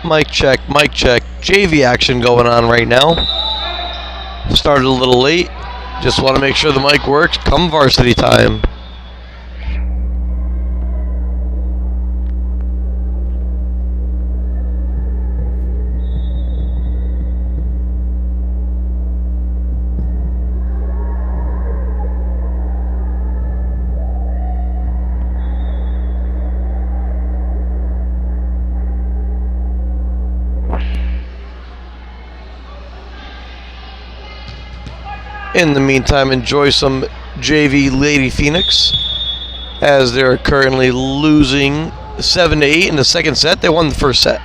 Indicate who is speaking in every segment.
Speaker 1: Mic check, mic check. JV action going on right now. Started a little late. Just want to make sure the mic works. Come varsity time. In the meantime, enjoy some JV Lady Phoenix as they're currently losing 7-8 in the second set. They won the first set.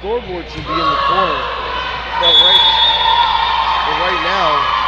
Speaker 1: scoreboard should be in the corner. But right now,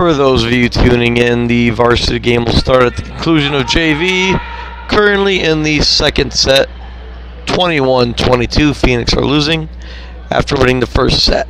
Speaker 1: for those of you tuning in, the varsity game will start at the conclusion of JV. Currently in the second set, 21-22, Phoenix are losing after winning the first set.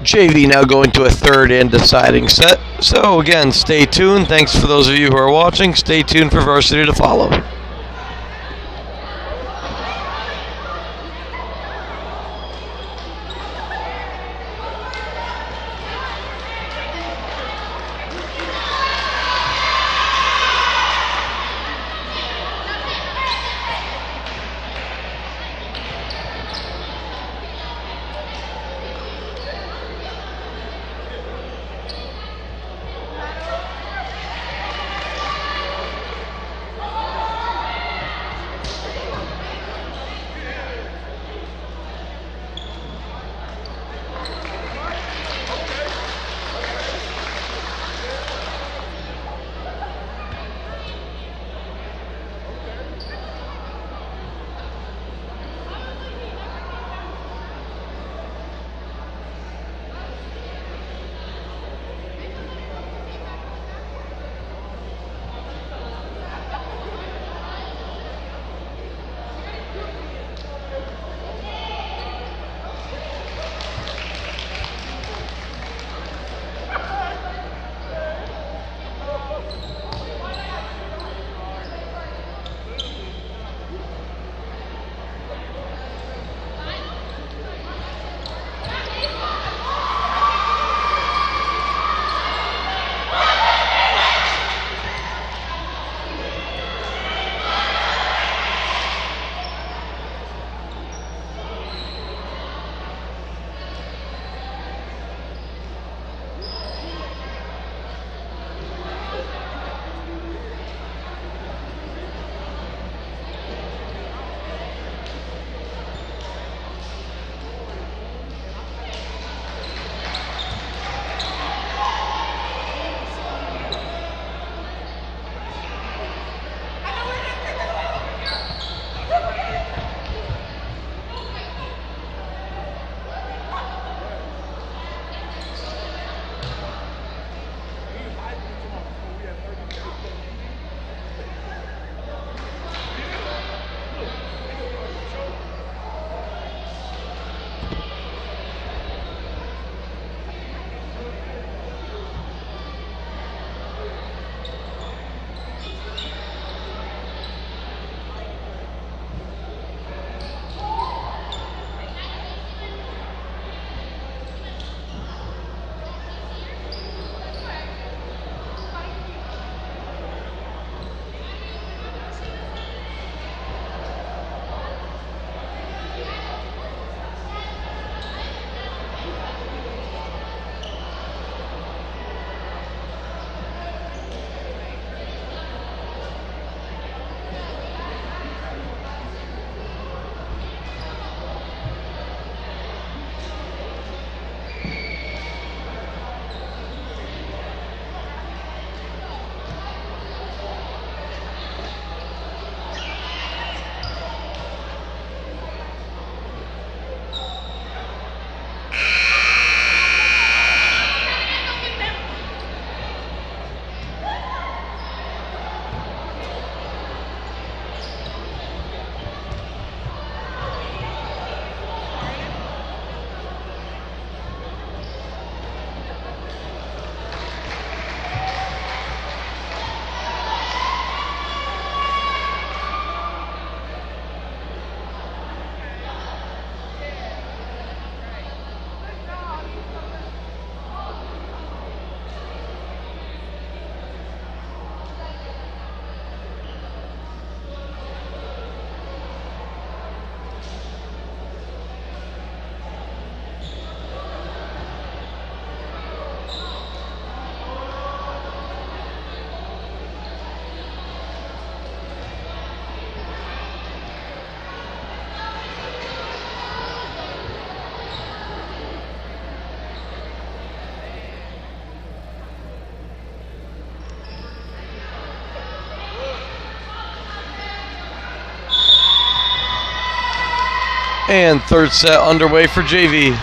Speaker 1: JV now going to a third and deciding set. So again, stay tuned. Thanks for those of you who are watching. Stay tuned for Varsity to follow. And third set underway for JV.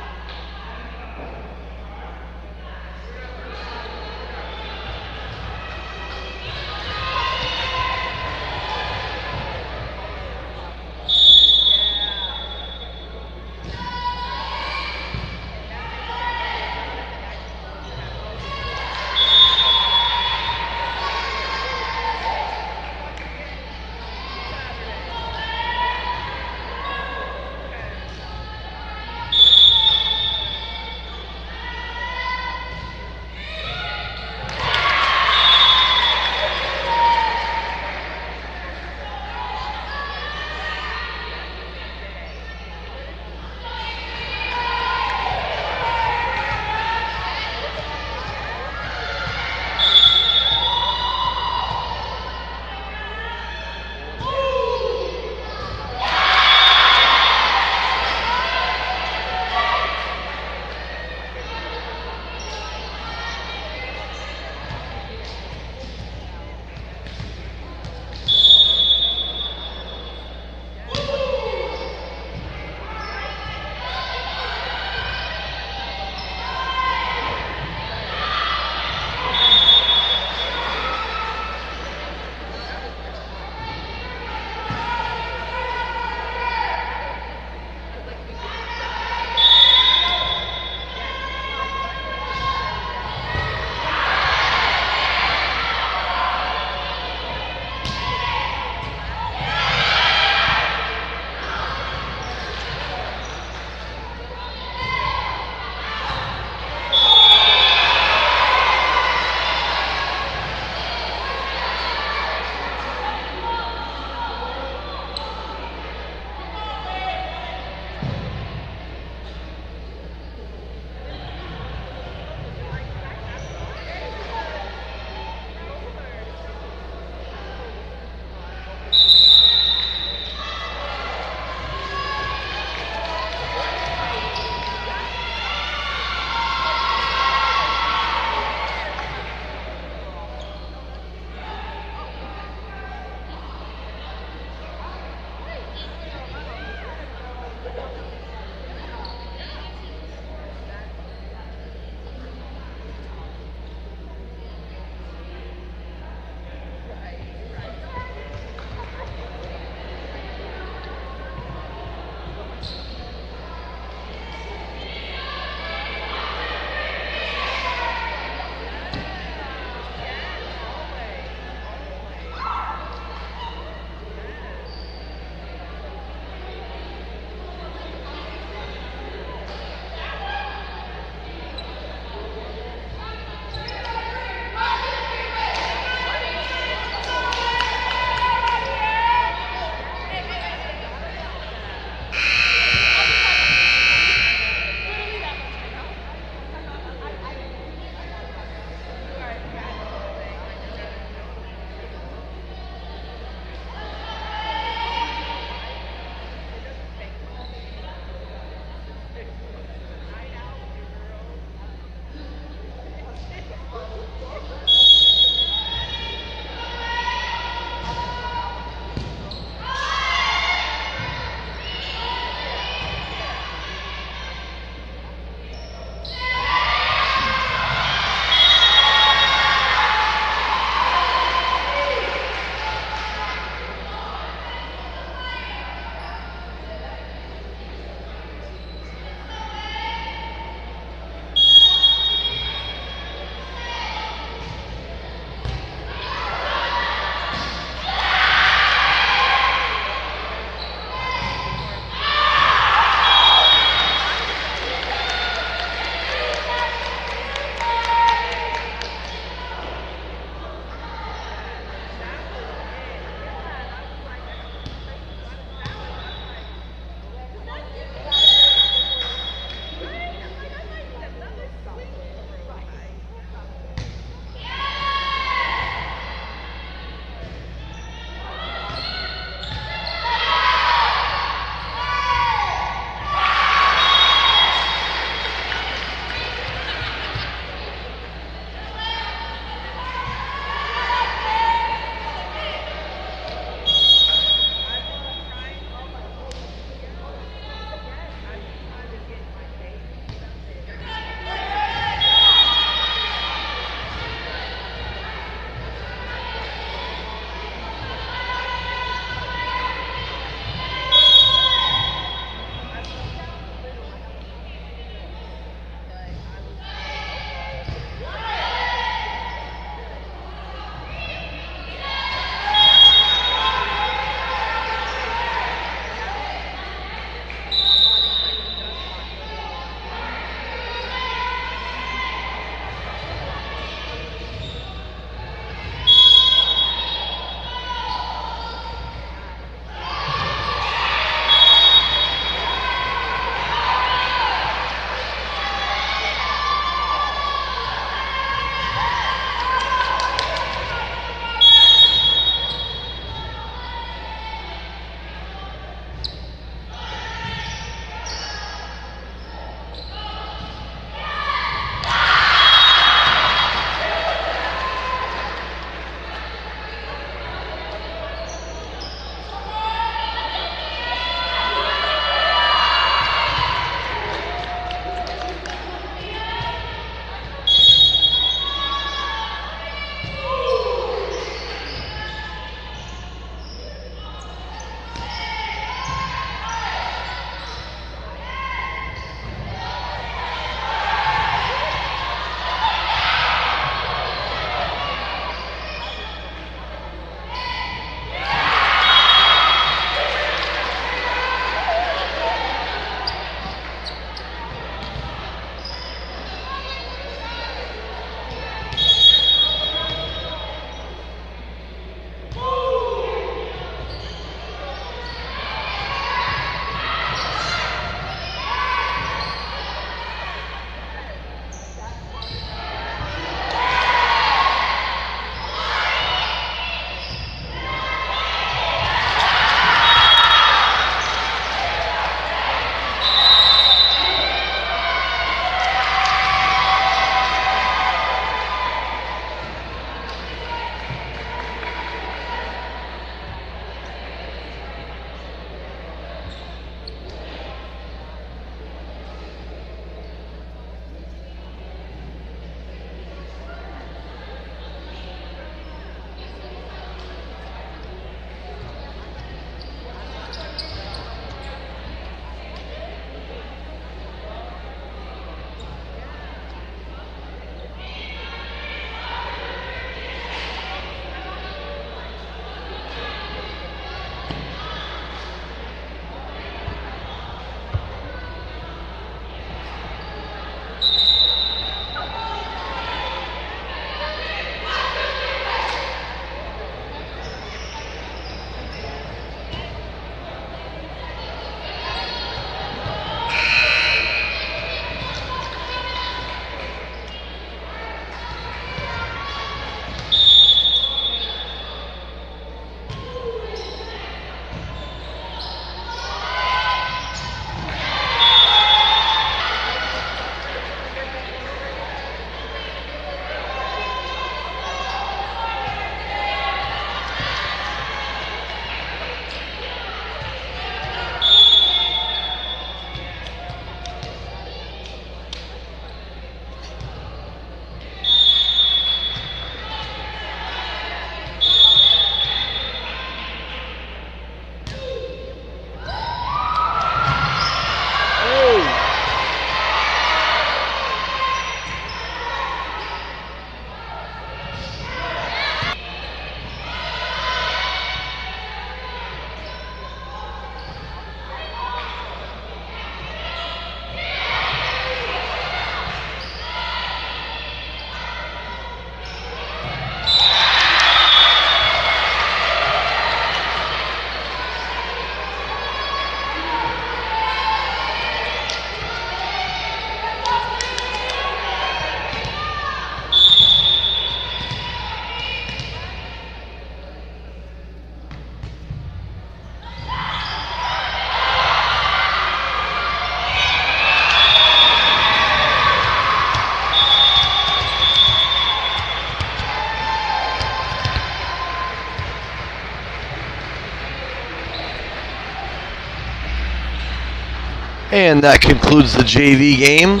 Speaker 1: And that concludes the JV game.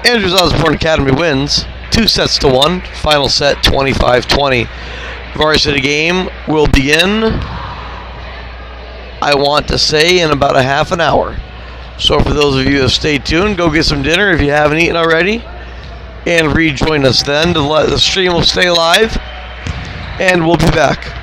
Speaker 1: Andrews Osborne Academy wins 2-1. Final set 25-20. Varsity game will begin, I want to say, in about a half an hour. So for those of you who stay tuned, go get some dinner if you haven't eaten already, and rejoin us then. The stream will stay live, and we'll be back.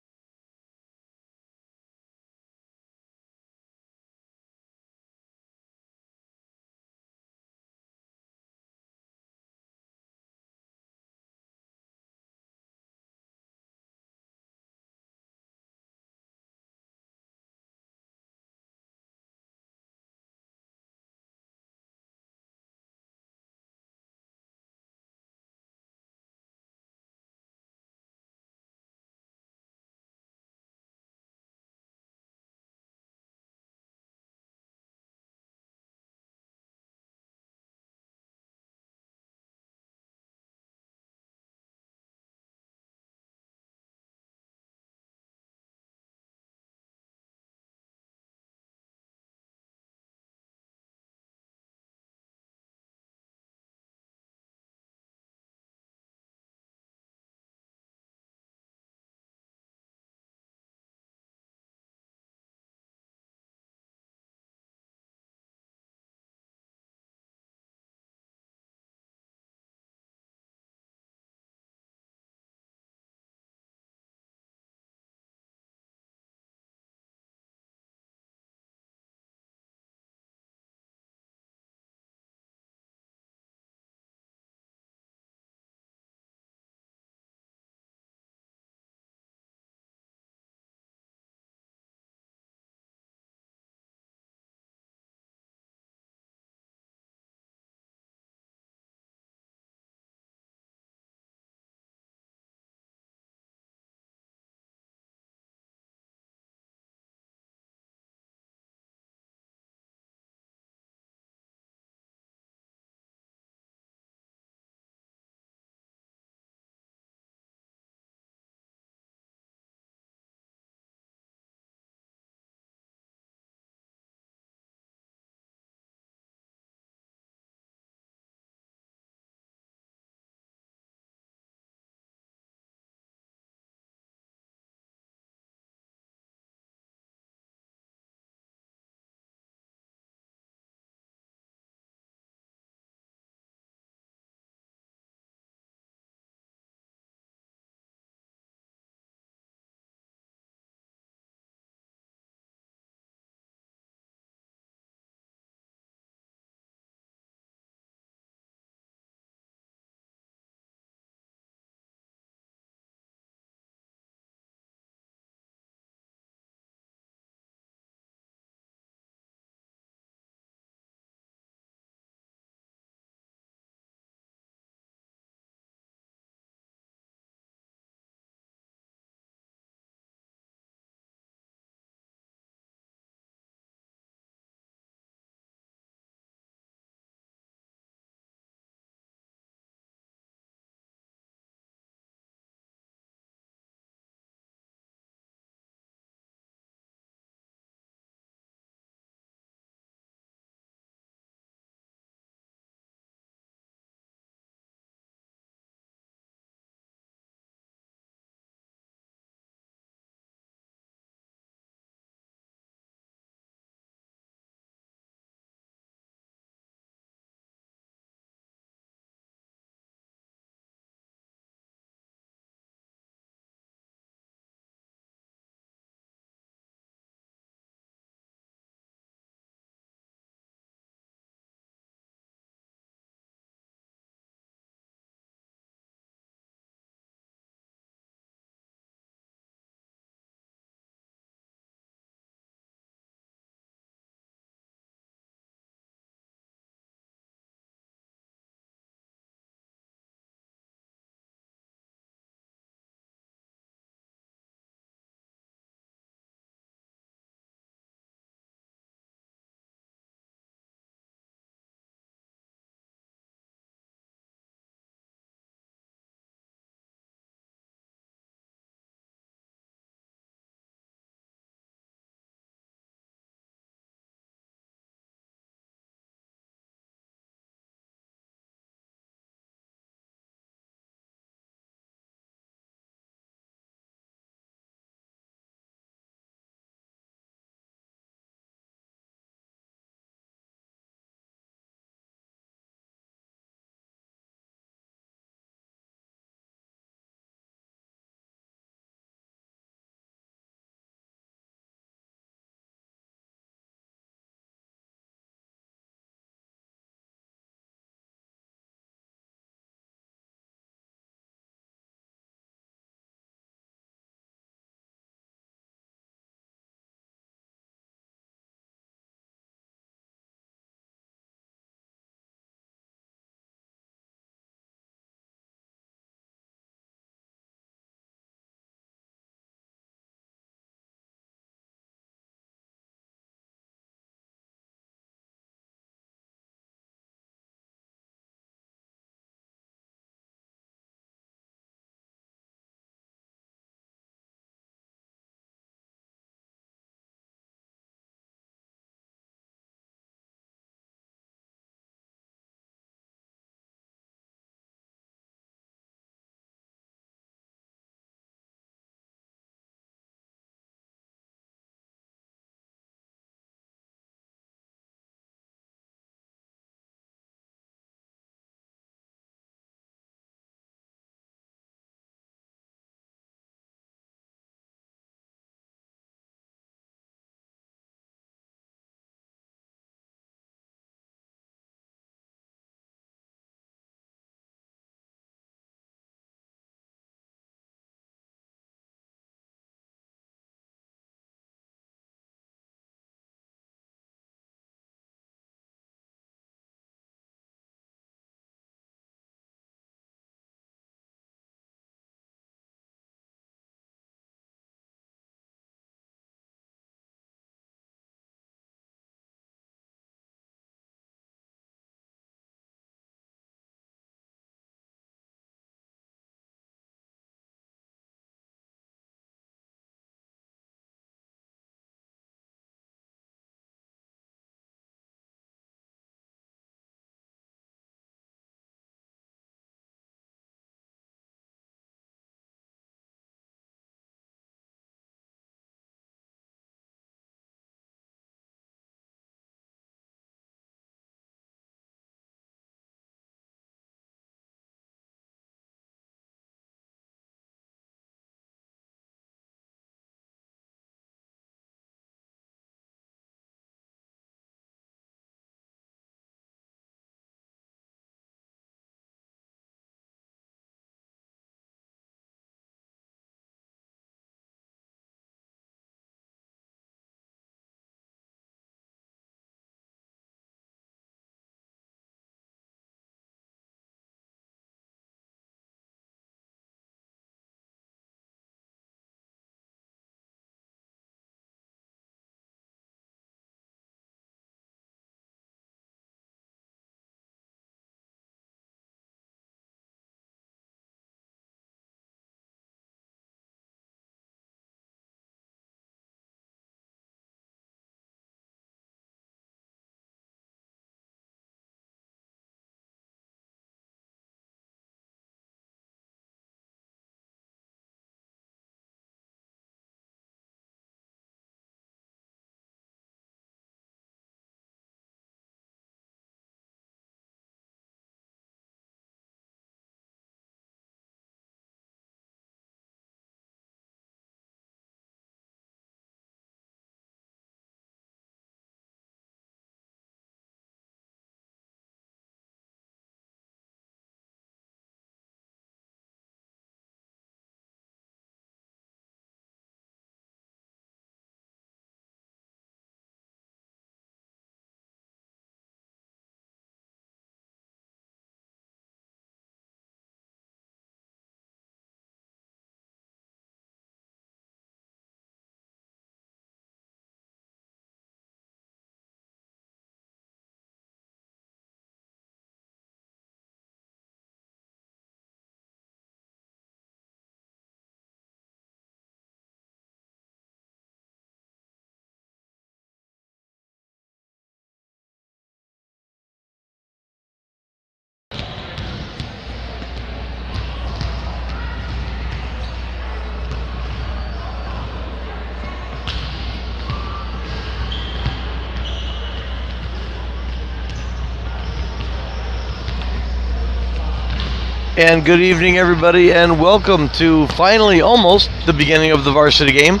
Speaker 1: And good evening, everybody, and welcome to finally almost the beginning of the varsity game.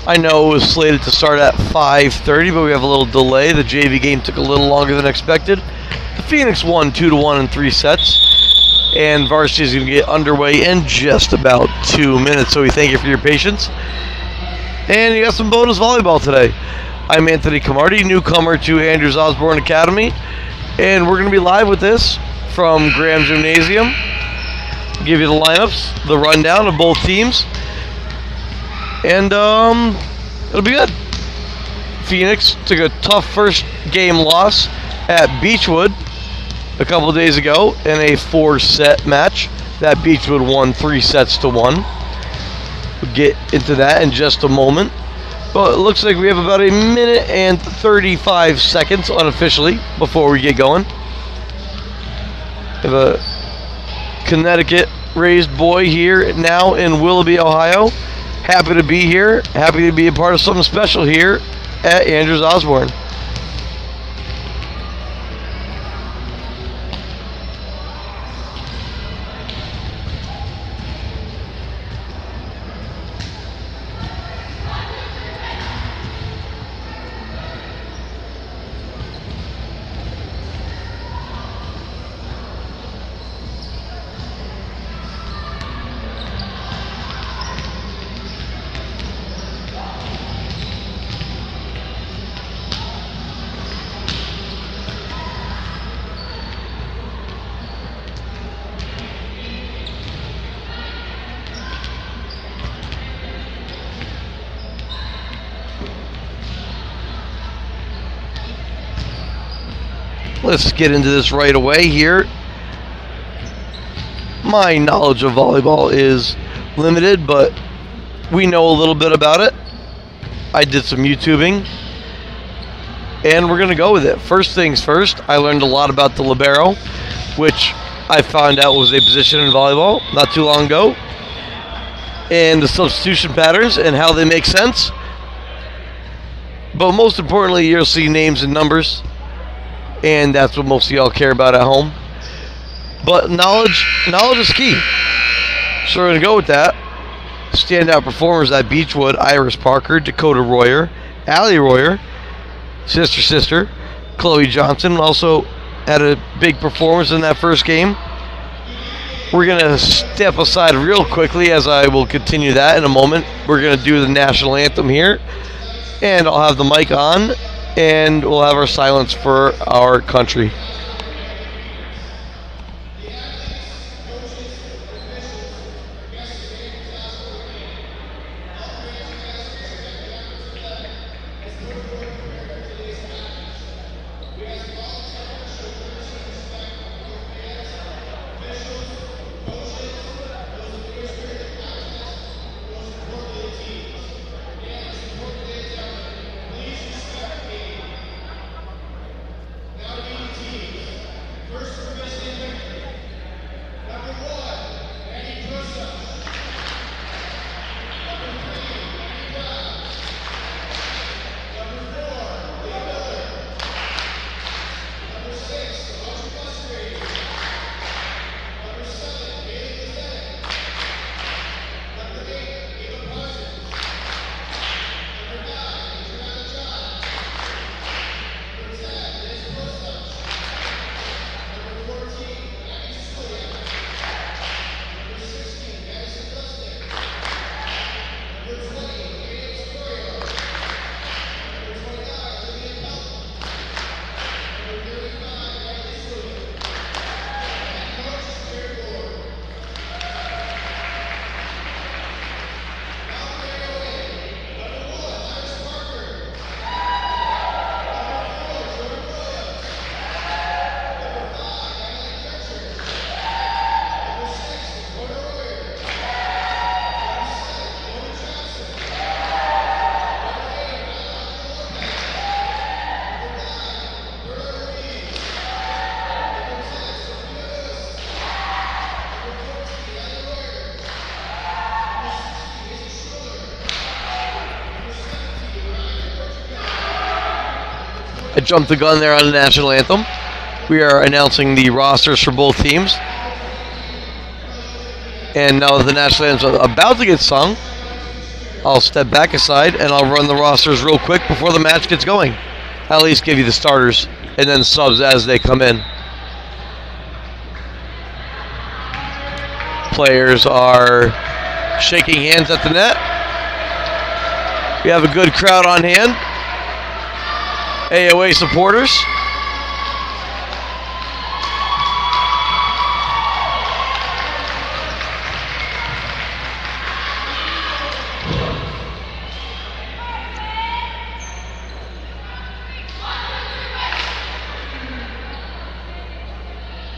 Speaker 1: I know it was slated to start at 5:30, but we have a little delay. The JV game took a little longer than expected. The Phoenix won 2-1 in 3 sets, and varsity is going to get underway in just about 2 minutes, so we thank you for your patience. And you got some bonus volleyball today. I'm Anthony Camardi, newcomer to Andrews Osborne Academy, and we're going to be live with this from Graham Gymnasium. Give you the lineups, the rundown of both teams, and it'll be good. Phoenix took a tough first game loss at Beechwood a couple of days ago in a 4-set match. That Beechwood won 3 sets to 1. We'll get into that in just a moment. But it looks like we have about 1 minute and 35 seconds unofficially before we get going. We have a Connecticut raised boy here now in Willoughby, Ohio. Happy to be here. Happy to be a part of something special here at Andrews Osborne. Let's get into this right away here. My knowledge of volleyball is limited, but we know a little bit about it. I did some YouTubing, and we're going to go with it. First things first, I learned a lot about the libero, which I found out was a position in volleyball not too long ago, and the substitution patterns and how they make sense. But most importantly, you'll see names and numbers, and that's what most of y'all care about at home. But knowledge is key. So we're going to go with that. Standout performers at Beechwood: Iris Parker, Dakota Royer, Allie Royer, sister, Chloe Johnson also had a big performance in that first game. We're going to step aside real quickly as I will continue that in a moment. We're going to do the national anthem here, and I'll have the mic on, and we'll have our silence for our country. I jumped the gun there on the national anthem. We are announcing the rosters for both teams. And now the national anthem is about to get sung, I'll step back aside and I'll run the rosters real quick before the match gets going. At least give you the starters and then subs as they come in. Players are shaking hands at the net. We have a good crowd on hand. AOA supporters.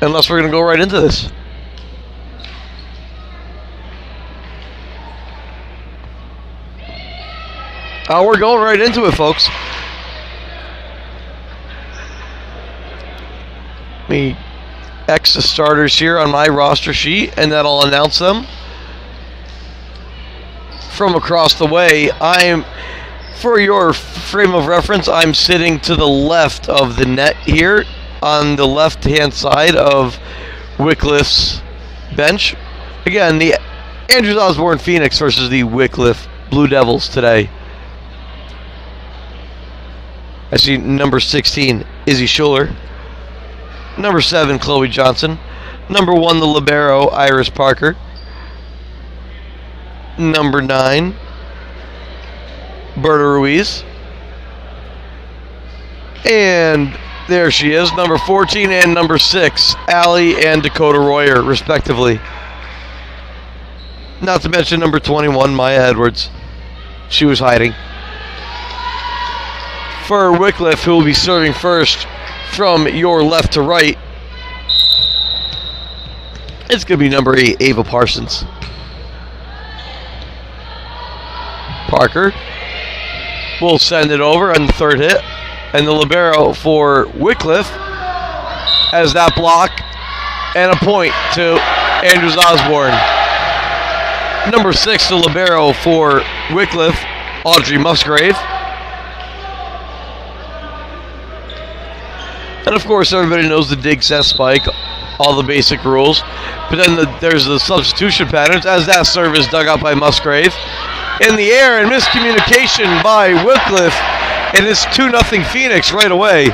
Speaker 1: Unless we're going to go right into this. Oh, we're going right into it, folks. Let me X the starters here on my roster sheet, and then I'll announce them. From across the way, for your frame of reference, I'm sitting to the left of the net here, on the left-hand side of Wickliffe's bench. Again, the Andrews Osborne Phoenix versus the Wickliffe Blue Devils today. I see number 16, Izzy Schuler. Number 7, Chloe Johnson. Number 1, the libero, Iris Parker. Number 9, Berta Ruiz. And there she is, number 14 and number 6, Allie and Dakota Royer, respectively. Not to mention number 21, Maya Edwards. She was hiding. For Wickliffe, who will be serving first from your left to right, it's going to be number 8, Ava Parsons. Parker will send it over on the third hit. And the libero for Wickliffe has that block and a point to Andrews Osborne. Number 6, the libero for Wickliffe, Audrey Musgrave. And of course, everybody knows the dig, set, spike, all the basic rules. But then there's the substitution patterns, as that serve is dug out by Musgrave. In the air, and miscommunication by Wickliffe. And it's 2-0 Phoenix right away.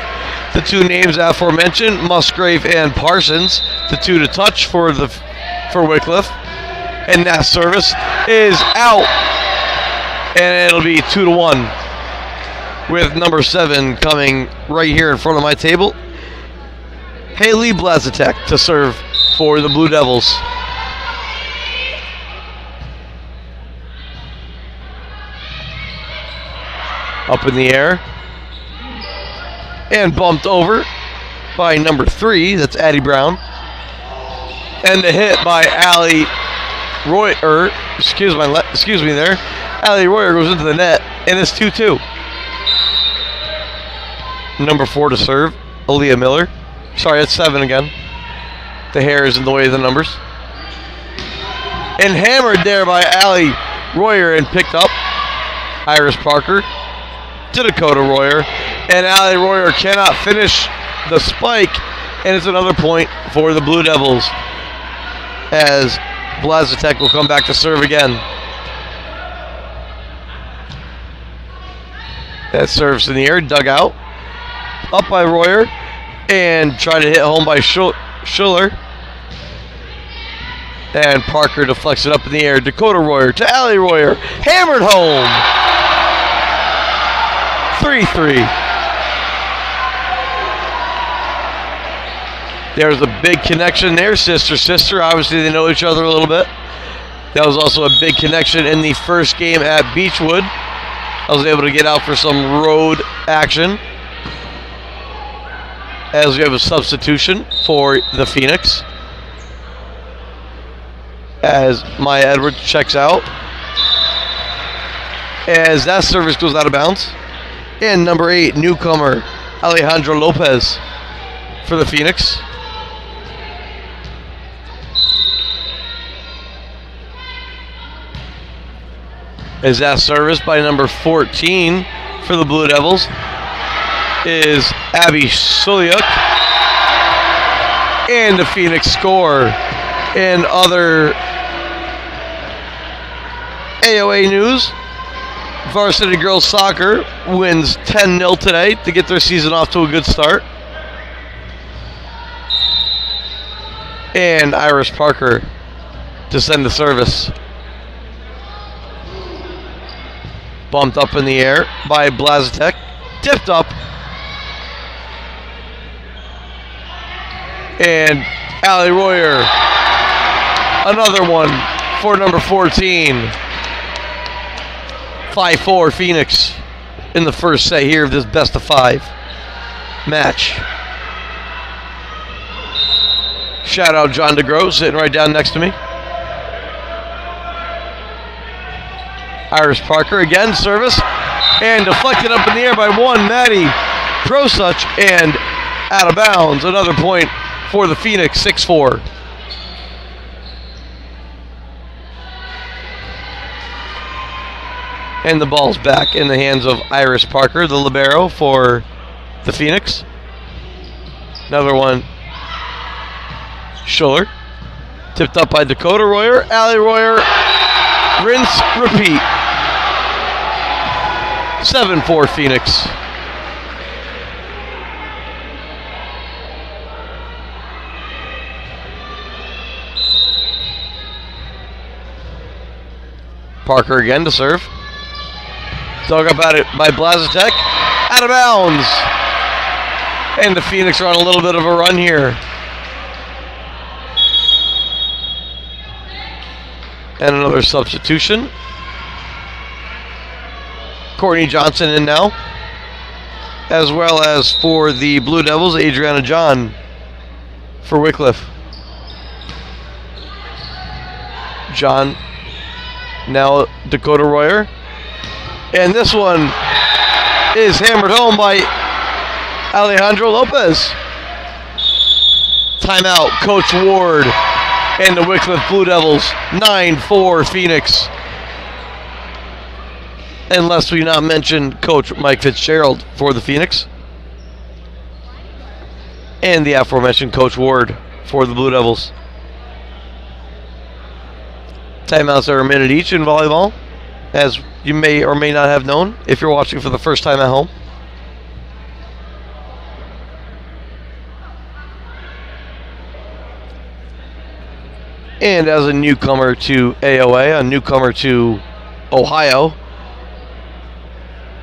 Speaker 1: The two names aforementioned, Musgrave and Parsons, the two to touch for Wickliffe. And that service is out. And it'll be 2-1. With number 7 coming right here in front of my table. Haley Blazatek to serve for the Blue Devils. Up in the air. And bumped over by number 3, that's Addie Brown. And the hit by Allie Royer, excuse me there. Allie Royer goes into the net, and it's 2-2. Number 4 to serve, Aaliyah Miller. Sorry, it's 7 again. The hair is in the way of the numbers. And hammered there by Allie Royer and picked up Iris Parker to Dakota Royer. And Allie Royer cannot finish the spike. And it's another point for the Blue Devils as Blazatek will come back to serve again. That serves in the air, dug out. Up by Royer. And trying to hit home by Schuler. And Parker deflects it up in the air. Dakota Royer to Allie Royer. Hammered home. 3-3. There's a big connection there. Sister. Obviously, they know each other a little bit. That was also a big connection in the first game at Beechwood. I was able to get out for some road action. As we have a substitution for the Phoenix. As Maya Edwards checks out. As that service goes out of bounds. And number 8, newcomer Alejandro Lopez for the Phoenix. As that service by number 14 for the Blue Devils is Abby Suliuk. And the Phoenix score in other AOA news. Varsity Girls Soccer wins 10-0 today to get their season off to a good start. And Iris Parker to send the service. Bumped up in the air by Blazitek. Tipped up. And Allie Royer. Another one for number 14. 5-4 Phoenix in the first set here of this best of 5 match. Shout out John DeGroat sitting right down next to me. Iris Parker again, service, and deflected up in the air by one, Maddie Prosuch, and out of bounds. Another point for the Phoenix, 6-4. And the ball's back in the hands of Iris Parker, the libero for the Phoenix. Another one, Schuller. Tipped up by Dakota Royer. Allie Royer, rinse, repeat. 7-4 Phoenix. Parker again to serve. Dug up at it by Blazitek. Out of bounds. And the Phoenix are on a little bit of a run here. And another substitution. Courtney Johnson in now. As well as for the Blue Devils, Adriana John for Wickliffe. John, now Dakota Royer. And this one is hammered home by Alejandro Lopez. Timeout, Coach Ward and the Wickliffe Blue Devils. 9-4 Phoenix. Unless we not mention Coach Mike Fitzgerald for the Phoenix. And the aforementioned Coach Ward for the Blue Devils. Timeouts are a minute each in volleyball, as you may or may not have known if you're watching for the first time at home. And as a newcomer to AOA, a newcomer to Ohio,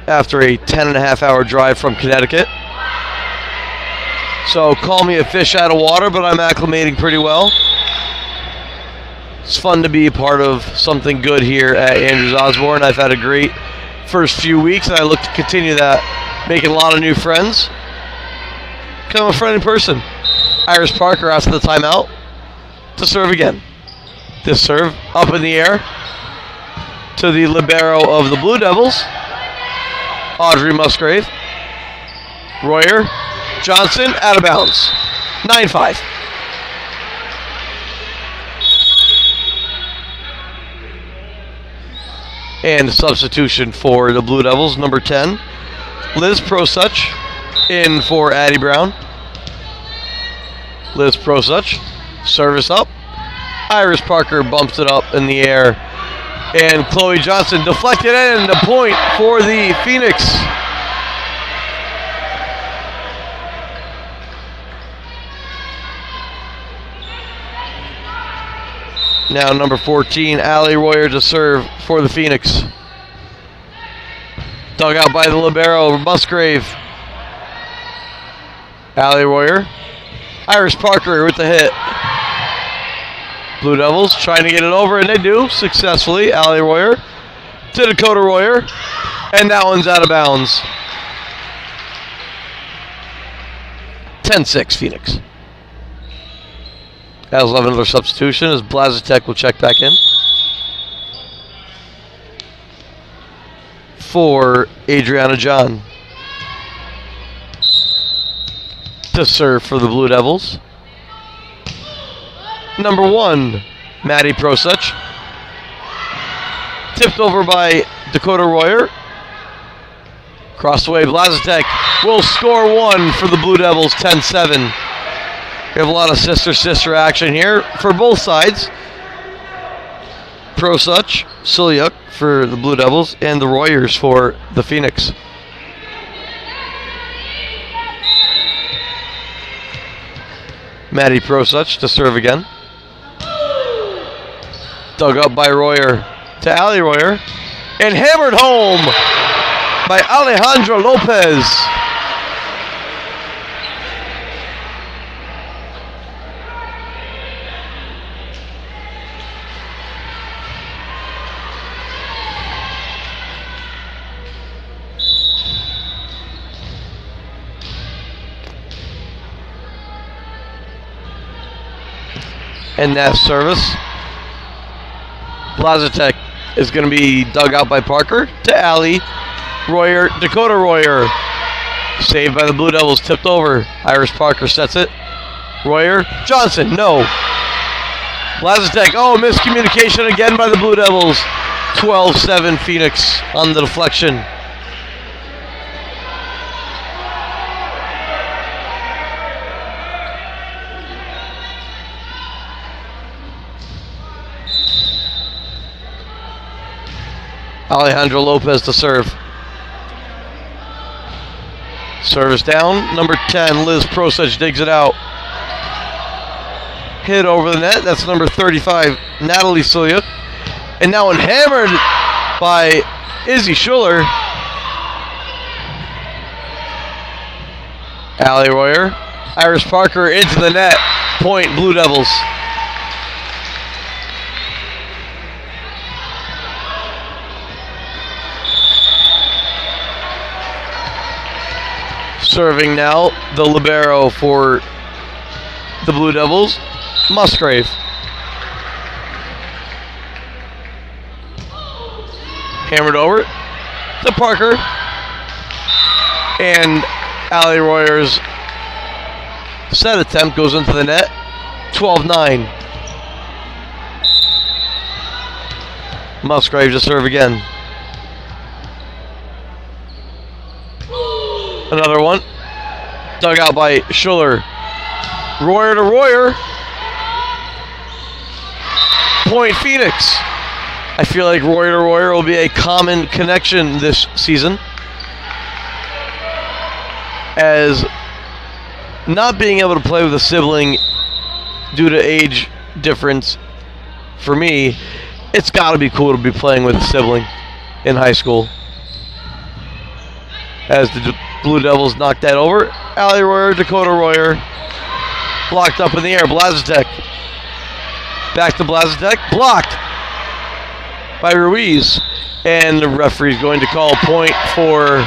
Speaker 1: after a 10.5-hour drive from Connecticut. So call me a fish out of water, but I'm acclimating pretty well. It's fun to be a part of something good here at Andrews Osborne. I've had a great first few weeks, and I look to continue that, making a lot of new friends. Become a friendly person. Iris Parker after the timeout to serve again. This serve up in the air to the libero of the Blue Devils, Audrey Musgrave. Royer, Johnson, out of bounds. 9-5. And a substitution for the Blue Devils, number 10, Liz Prosuch, in for Addie Brown. Liz Prosuch, service up. Iris Parker bumps it up in the air. And Chloe Johnson deflected in, the point for the Phoenix. Now number 14, Allie Royer to serve for the Phoenix. Dug out by the libero, Musgrave. Allie Royer. Iris Parker with the hit. Blue Devils trying to get it over, and they do successfully. Allie Royer to Dakota Royer, and that one's out of bounds. 10-6 Phoenix. As we'll have another substitution as Blazitek will check back in for Adriana John to serve for the Blue Devils. Number 1, Maddie Prosuch. Tipped over by Dakota Royer. Crossed away, Blazitek will score 1 for the Blue Devils, 10-7. We have a lot of sister-sister action here for both sides. Prosuch, Sulyuk for the Blue Devils, and the Royers for the Phoenix. Maddie Prosuch to serve again. Dug up by Royer to Ali Royer. And hammered home by Alejandra Lopez. And that service. Blazatek is going to be dug out by Parker to Ali. Royer, Dakota Royer. Saved by the Blue Devils, tipped over. Iris Parker sets it. Royer, Johnson, no. Blazatek, oh, miscommunication again by the Blue Devils. 12-7 Phoenix on the deflection. Alejandro Lopez to serve. Service down. Number 10, Liz Prosuch digs it out. Hit over the net. That's number 35, Natalie Sulyuk. And now hammered by Izzy Schuller. Allie Royer. Iris Parker into the net. Point Blue Devils. Serving now, the libero for the Blue Devils, Musgrave. Hammered over to Parker. And Allie Royer's set attempt goes into the net, 12-9. Musgrave to serve again. Another one. Dug out by Schuller. Royer to Royer. Point Phoenix. I feel like Royer to Royer will be a common connection this season, as not being able to play with a sibling due to age difference, for me, it's got to be cool to be playing with a sibling in high school. As the Blue Devils knock that over. Allie Royer, Dakota Royer. Blocked up in the air. Blazatek. Back to Blazatek. Blocked by Ruiz. And the referee's going to call a point for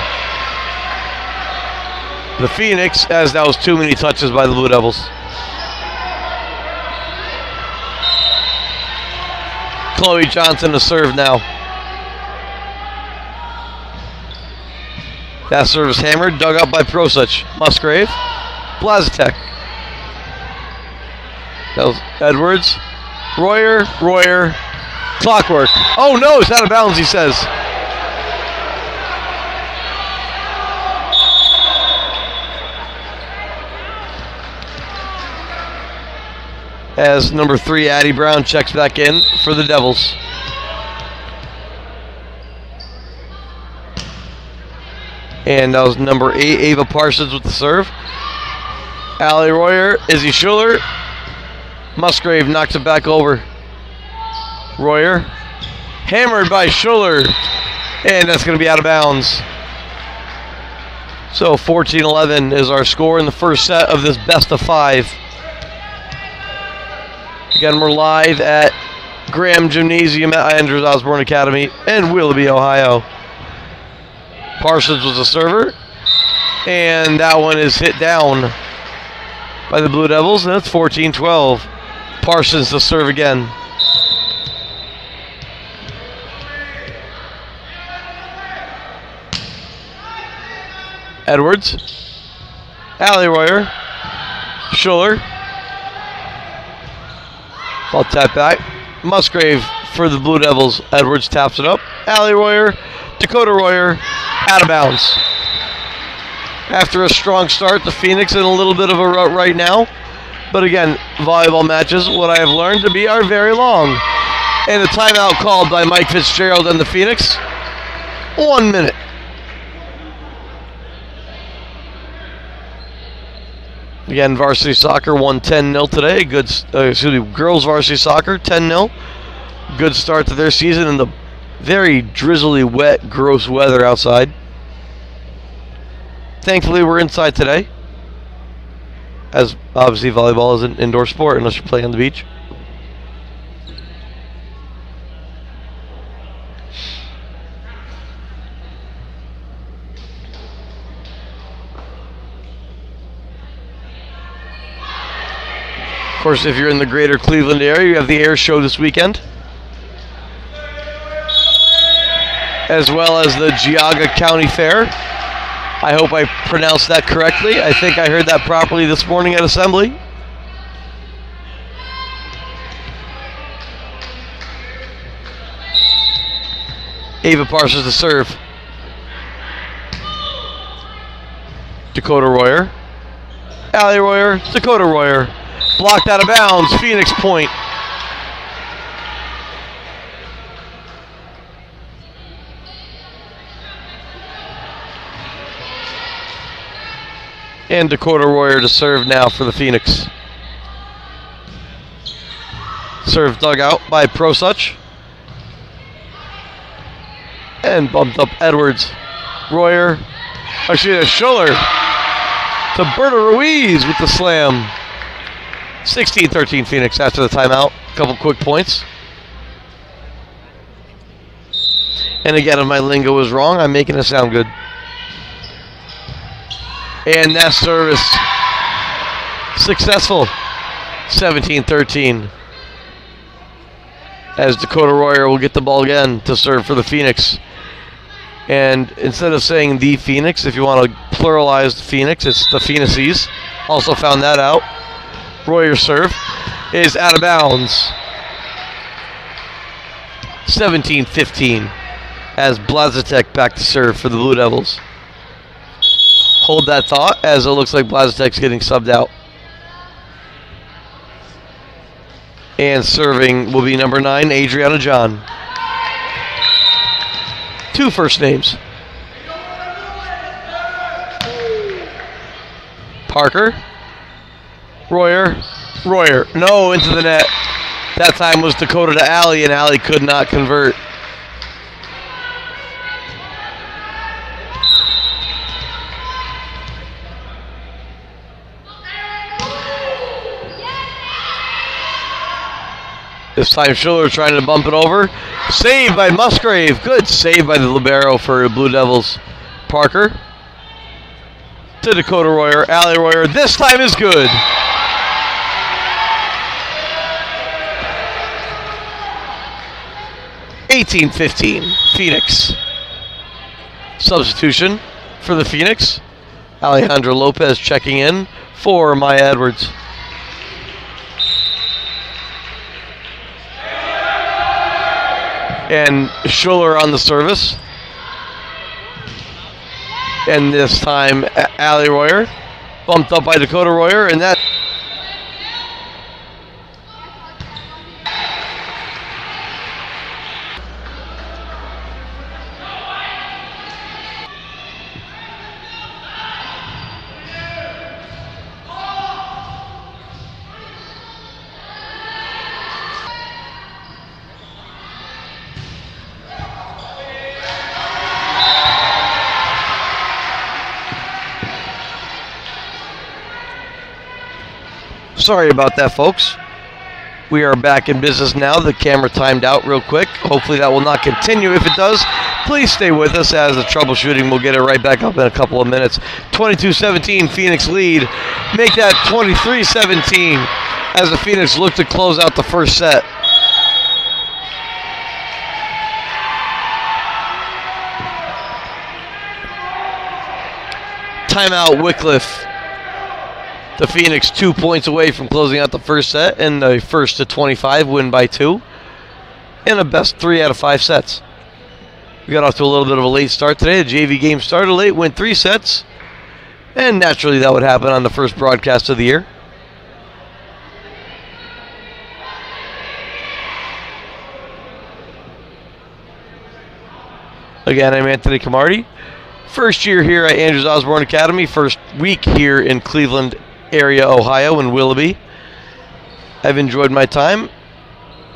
Speaker 1: the Phoenix, as that was too many touches by the Blue Devils. Chloe Johnson to serve now. That service hammered, dug up by Prosuch. Musgrave. Blazatek. That was Edwards. Royer. Royer. Clockwork. Oh no, it's out of bounds, he says. As number 3, Addie Brown, checks back in for the Devils. And that was number 8, Ava Parsons with the serve. Allie Royer, Izzy Schuller. Musgrave knocks it back over. Royer. Hammered by Schuller. And that's going to be out of bounds. So 14-11 is our score in the first set of this best of 5. Again, we're live at Graham Gymnasium at Andrews Osborne Academy in Willoughby, Ohio. Parsons was the server, and that one is hit down by the Blue Devils, and it's 14-12. Parsons to serve again. Edwards. Allie Royer. Schuller. Ball tap back. Musgrave for the Blue Devils. Edwards taps it up. Allie Royer. Dakota Royer. Out of bounds. After a strong start, the Phoenix in a little bit of a rut right now. But again, volleyball matches, what I have learned to be, are very long. And a timeout called by Mike Fitzgerald and the Phoenix. 1 minute. Again, varsity soccer won 10-0 today. Girls varsity soccer 10-0. Good start to their season in the very drizzly, wet, gross weather outside. Thankfully, we're inside today, as obviously volleyball is an indoor sport unless you play on the beach. Of course, if you're in the greater Cleveland area, you have the Air Show this weekend, as well as the Geauga County Fair. I hope I pronounced that correctly. I think I heard that properly this morning at Assembly. Ava Parsons to serve. Dakota Royer. Allie Royer. Dakota Royer. Blocked out of bounds. Phoenix point. And Dakota Royer to serve now for the Phoenix. Serve dug out by Prosuch. And bumped up Edwards. Royer. Schuller to Berta Ruiz with the slam. 16-13 Phoenix after the timeout. A couple quick points. And again, if my lingo was wrong, I'm making it sound good. And that service successful. 17-13. As Dakota Royer will get the ball again to serve for the Phoenix. And instead of saying the Phoenix, if you want to pluralize the Phoenix, it's the Phoenices. Also found that out. Royer's serve is out of bounds. 17-15 as Blazatek back to serve for the Blue Devils. Hold that thought as it looks like Blazatek's getting subbed out. And serving will be number 9, Adriana John. 2 first names. Parker. Royer. No, into the net. That time was Dakota to Allie, and Allie could not convert. This time Schuller trying to bump it over. Saved by Musgrave. Good save by the libero for the Blue Devils. Parker. To Dakota Royer. Allie Royer. This time is good. (18-15) Phoenix. Substitution for the Phoenix. Alejandra Lopez checking in for Maya Edwards. And Schuller on the service. And this time, Allie Royer. Bumped up by Dakota Royer, and that... Sorry about that, folks. We are back in business now. The camera timed out real quick. Hopefully that will not continue. If it does, please stay with us as the troubleshooting will get it right back up in a couple of minutes. 22-17 Phoenix lead. Make that 23-17 as the Phoenix look to close out the first set. Timeout Wickliffe. The Phoenix 2 points away from closing out the first set, and the first to 25 win by 2. And a best 3 out of 5 sets. We got off to a little bit of a late start today. The JV game started late, went 3 sets. And naturally that would happen on the first broadcast of the year. Again, I'm Anthony Camardi. First year here at Andrews Osborne Academy. First week here in Cleveland area, Ohio, in Willoughby. I've enjoyed my time,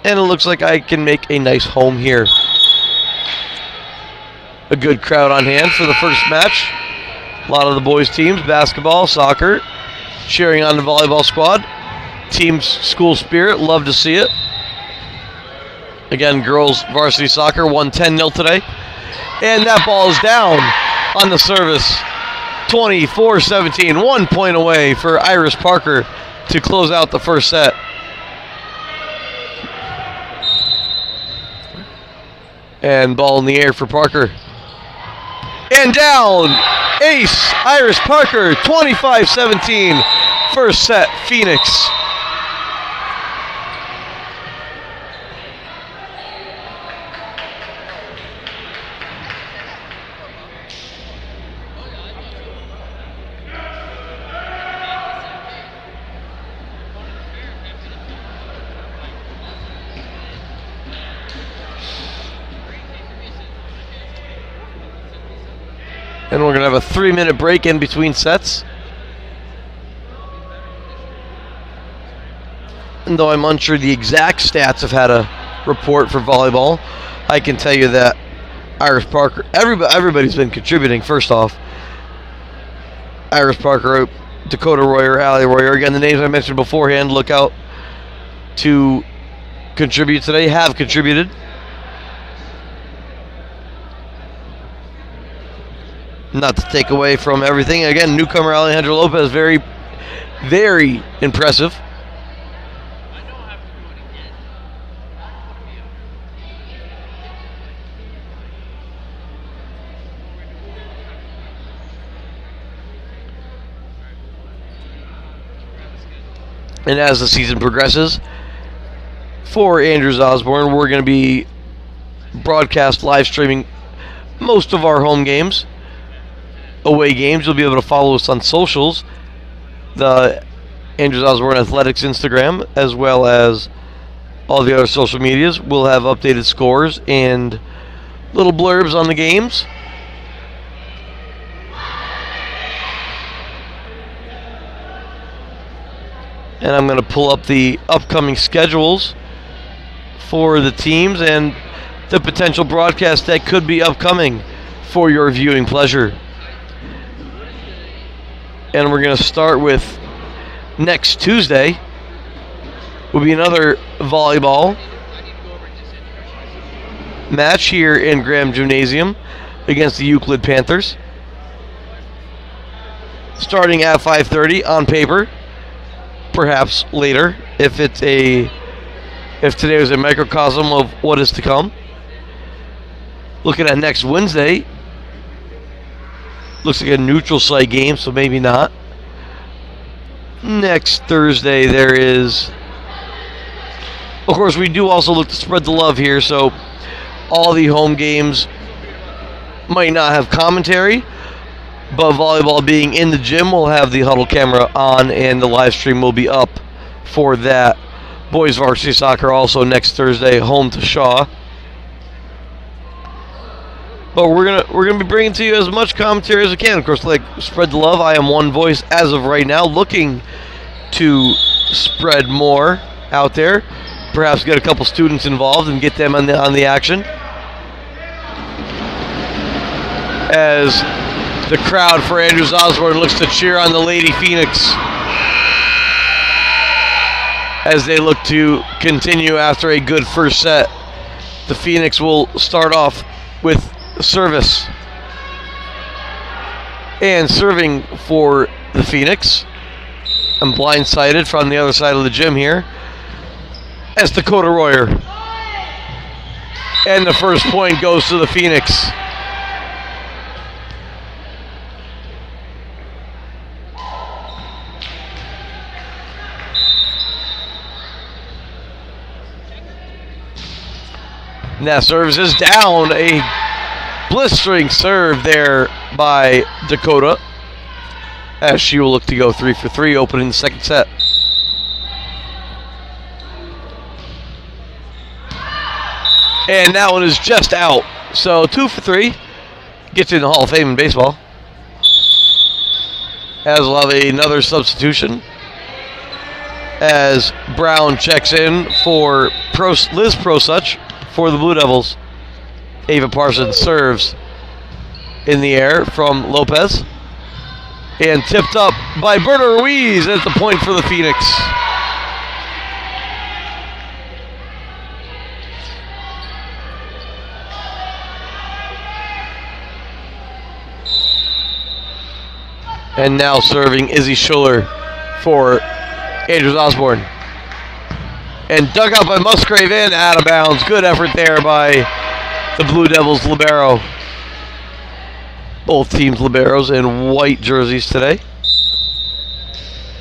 Speaker 1: and it looks like I can make a nice home here. A good crowd on hand for the first match. A lot of the boys' teams, basketball, soccer, cheering on the volleyball squad. Team's school spirit, love to see it. Again, girls varsity soccer won 10-0 today. And that ball is down on the service. 24-17, 1 point away for Iris Parker to close out the first set. And ball in the air for Parker. And down, ace, Iris Parker, 25-17, first set, Phoenix. And we're going to have a 3-minute break in between sets. And though I'm unsure the exact stats of how to report for volleyball, I can tell you that Iris Parker, everybody's been contributing, first off. Iris Parker, Dakota Royer, Allie Royer. Again, the names I mentioned beforehand, look out to contribute today, have contributed. Not to take away from everything. Again, newcomer Alejandra Lopez, very, very impressive. And as the season progresses, for Andrews Osborne, we're going to be broadcast live streaming most of our home games. Away games, you'll be able to follow us on socials, the Andrews Osborne Athletics Instagram, as well as all the other social medias. We'll have updated scores and little blurbs on the games. And I'm going to pull up the upcoming schedules for the teams and the potential broadcast that could be upcoming for your viewing pleasure. And we're going to start with next Tuesday. Will be another volleyball match here in Graham Gymnasium against the Euclid Panthers. Starting at 5:30 on paper. Perhaps later, if today was a microcosm of what is to come. Looking at next Wednesday. Looks like a neutral site game, so maybe not. Next Thursday, there is... Of course, we do also look to spread the love here, so all the home games might not have commentary, but volleyball being in the gym, we'll have the huddle camera on, and the live stream will be up for that. Boys varsity soccer also next Thursday, home to Shaw. But we're gonna be bringing to you as much commentary as we can. Of course, like spread the love. I am one voice as of right now, looking to spread more out there. Perhaps get a couple students involved and get them on the action. As the crowd for Andrews Osborne looks to cheer on the Lady Phoenix as they look to continue after a good first set. The Phoenix will start off with service. And serving for the Phoenix. I'm blindsided from the other side of the gym here. As Dakota Royer. And the first point goes to the Phoenix. And that service is down. A blistering serve there by Dakota, as she will look to go 3 for 3 opening the second set. And that one is just out. So 2 for 3. Gets you in the Hall of Fame in baseball. As we'll have another substitution. As Brown checks in for Liz Prosuch for the Blue Devils. Ava Parsons serves in the air from Lopez. And tipped up by Berta Ruiz at the point for the Phoenix. And now serving Izzy Schuller for Andrews Osborne. And dug out by Musgrave and out of bounds. Good effort there by the Blue Devils libero. Both teams liberos in white jerseys today.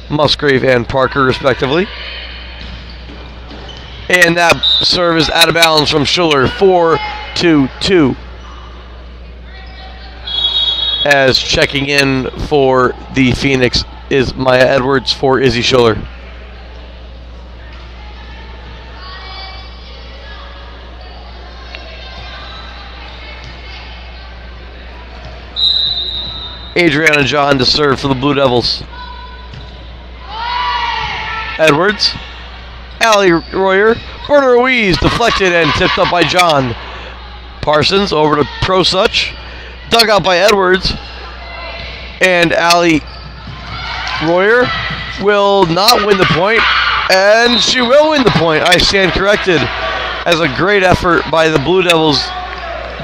Speaker 1: Musgrave and Parker respectively. And that serve is out of bounds from Schuller. 4-2-2. As checking in for the Phoenix is Maya Edwards for Izzy Schuller. Adriana John to serve for the Blue Devils. Edwards. Allie Royer. Berta Ruiz deflected and tipped up by John. Parsons over to Prosuch. Dug out by Edwards. And Allie Royer will not win the point. And she will win the point. I stand corrected. As a great effort by the Blue Devils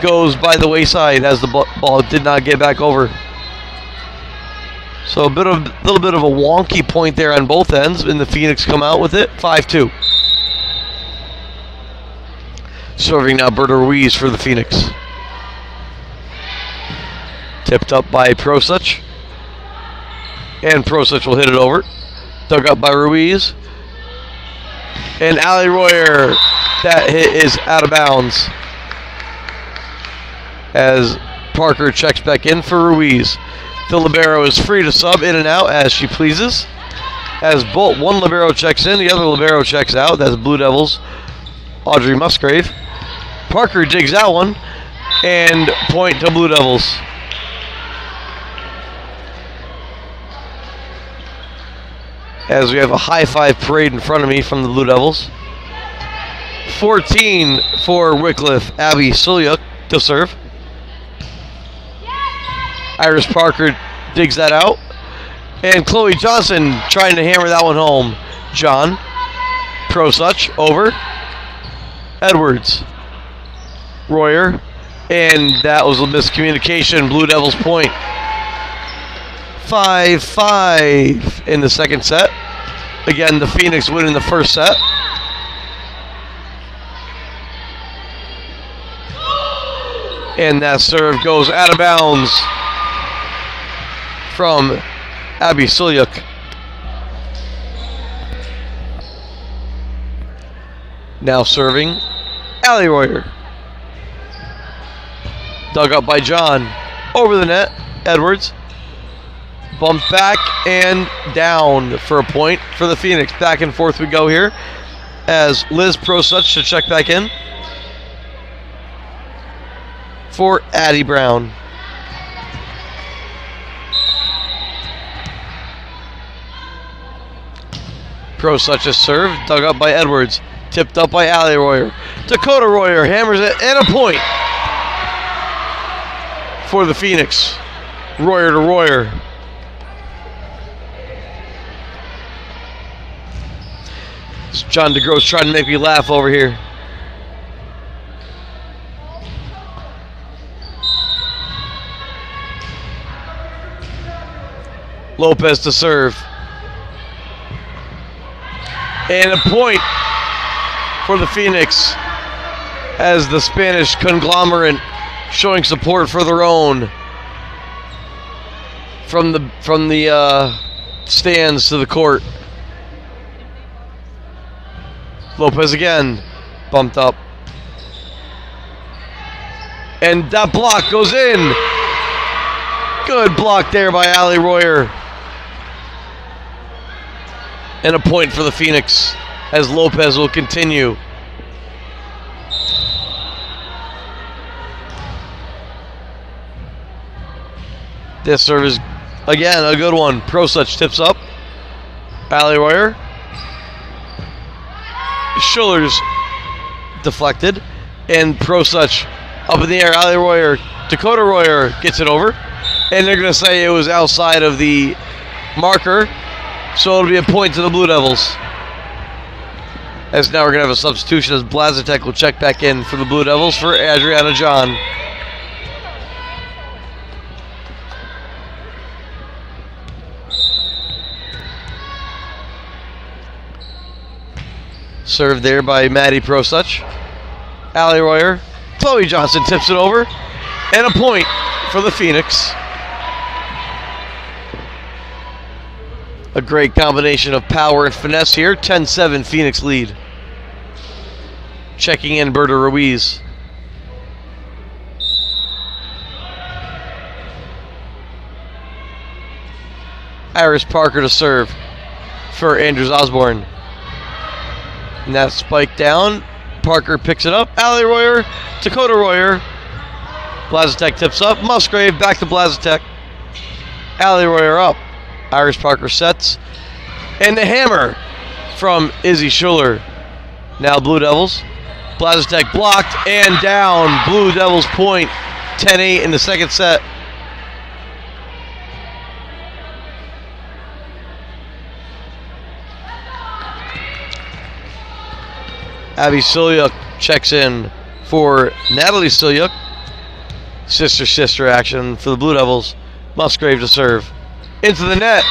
Speaker 1: goes by the wayside as the ball did not get back over. So a little bit of a wonky point there on both ends, and the Phoenix come out with it, 5-2. Serving now Berta Ruiz for the Phoenix. Tipped up by Prosuch. And Prosuch will hit it over. Dug up by Ruiz. And Allie Royer, that hit is out of bounds. As Parker checks back in for Ruiz. The libero is free to sub in and out as she pleases. As one libero checks in, the other libero checks out. That's Blue Devils, Audrey Musgrave. Parker digs that one, and point to Blue Devils. As we have a high five parade in front of me from the Blue Devils. 14 for Wickliffe, Abby Sulyuk to serve. Iris Parker digs that out. And Chloe Johnson trying to hammer that one home. John. Prosuch over. Edwards. Royer. And that was a miscommunication. Blue Devils point. 5-5 in the second set. Again, the Phoenix winning the first set. And that serve goes out of bounds from Abby Sulyuk. Now serving Allie Royer. Dug up by John. Over the net, Edwards. Bumped back and down for a point for the Phoenix. Back and forth we go here as Liz Prosuch to check back in for Addie Brown. Prosuch is served, dug up by Edwards, tipped up by Allie Royer. Dakota Royer hammers it, and a point for the Phoenix. Royer to Royer. John DeGrosse trying to make me laugh over here. Lopez to serve. And a point for the Phoenix as the Spanish conglomerate showing support for their own from the stands to the court. Lopez again, bumped up. And that block goes in. Good block there by Allie Royer. And a point for the Phoenix as Lopez will continue. This serve is, again, a good one. Prosuch tips up. Allie Royer. Schuller's deflected. And Prosuch up in the air. Allie Royer. Dakota Royer gets it over. And they're going to say it was outside of the marker. So it'll be a point to the Blue Devils. As now we're going to have a substitution as Blazatek will check back in for the Blue Devils for Adriana John. Served there by Maddie Prosuch. Allie Royer. Chloe Johnson tips it over. And a point for the Phoenix. A great combination of power and finesse here. 10-7 Phoenix lead. Checking in Berta Ruiz. Iris Parker to serve for Andrews Osborne. And that spike down. Parker picks it up. Allie Royer, Dakota Royer. Blazatek tips up. Musgrave back to Blazatek. Allie Royer up. Iris Parker sets. And the hammer from Izzy Schuller. Now Blue Devils. Blazatek blocked and down. Blue Devils point. 10-8 in the second set. Abby Silyuk checks in for Natalie Silyuk. Sister action for the Blue Devils. Musgrave to serve. Into the net.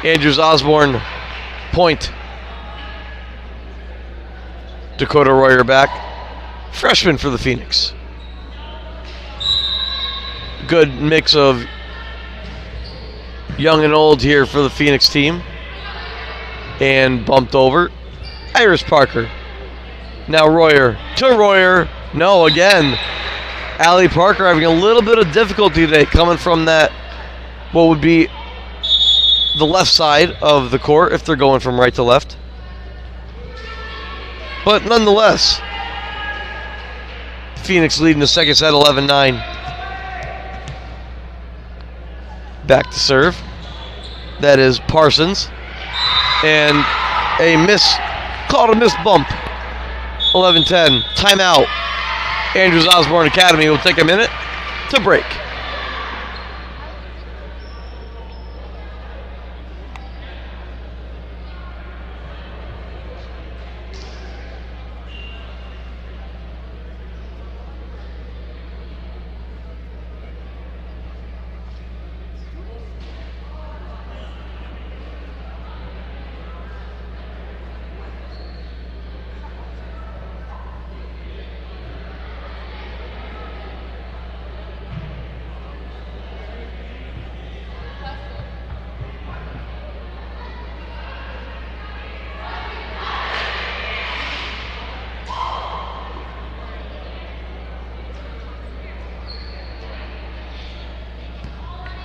Speaker 1: Andrews Osborne, point. Dakota Royer back. Freshman for the Phoenix. Good mix of young and old here for the Phoenix team. And bumped over. Iris Parker. Now Royer to Royer. No, again. Allie Parker having a little bit of difficulty today coming from that, what would be the left side of the court if they're going from right to left. But nonetheless, Phoenix leading the second set 11-9. Back to serve. That is Parsons. And a miss, called a missed bump. 11-10. Timeout. Andrews Osborne Academy will take a minute to break.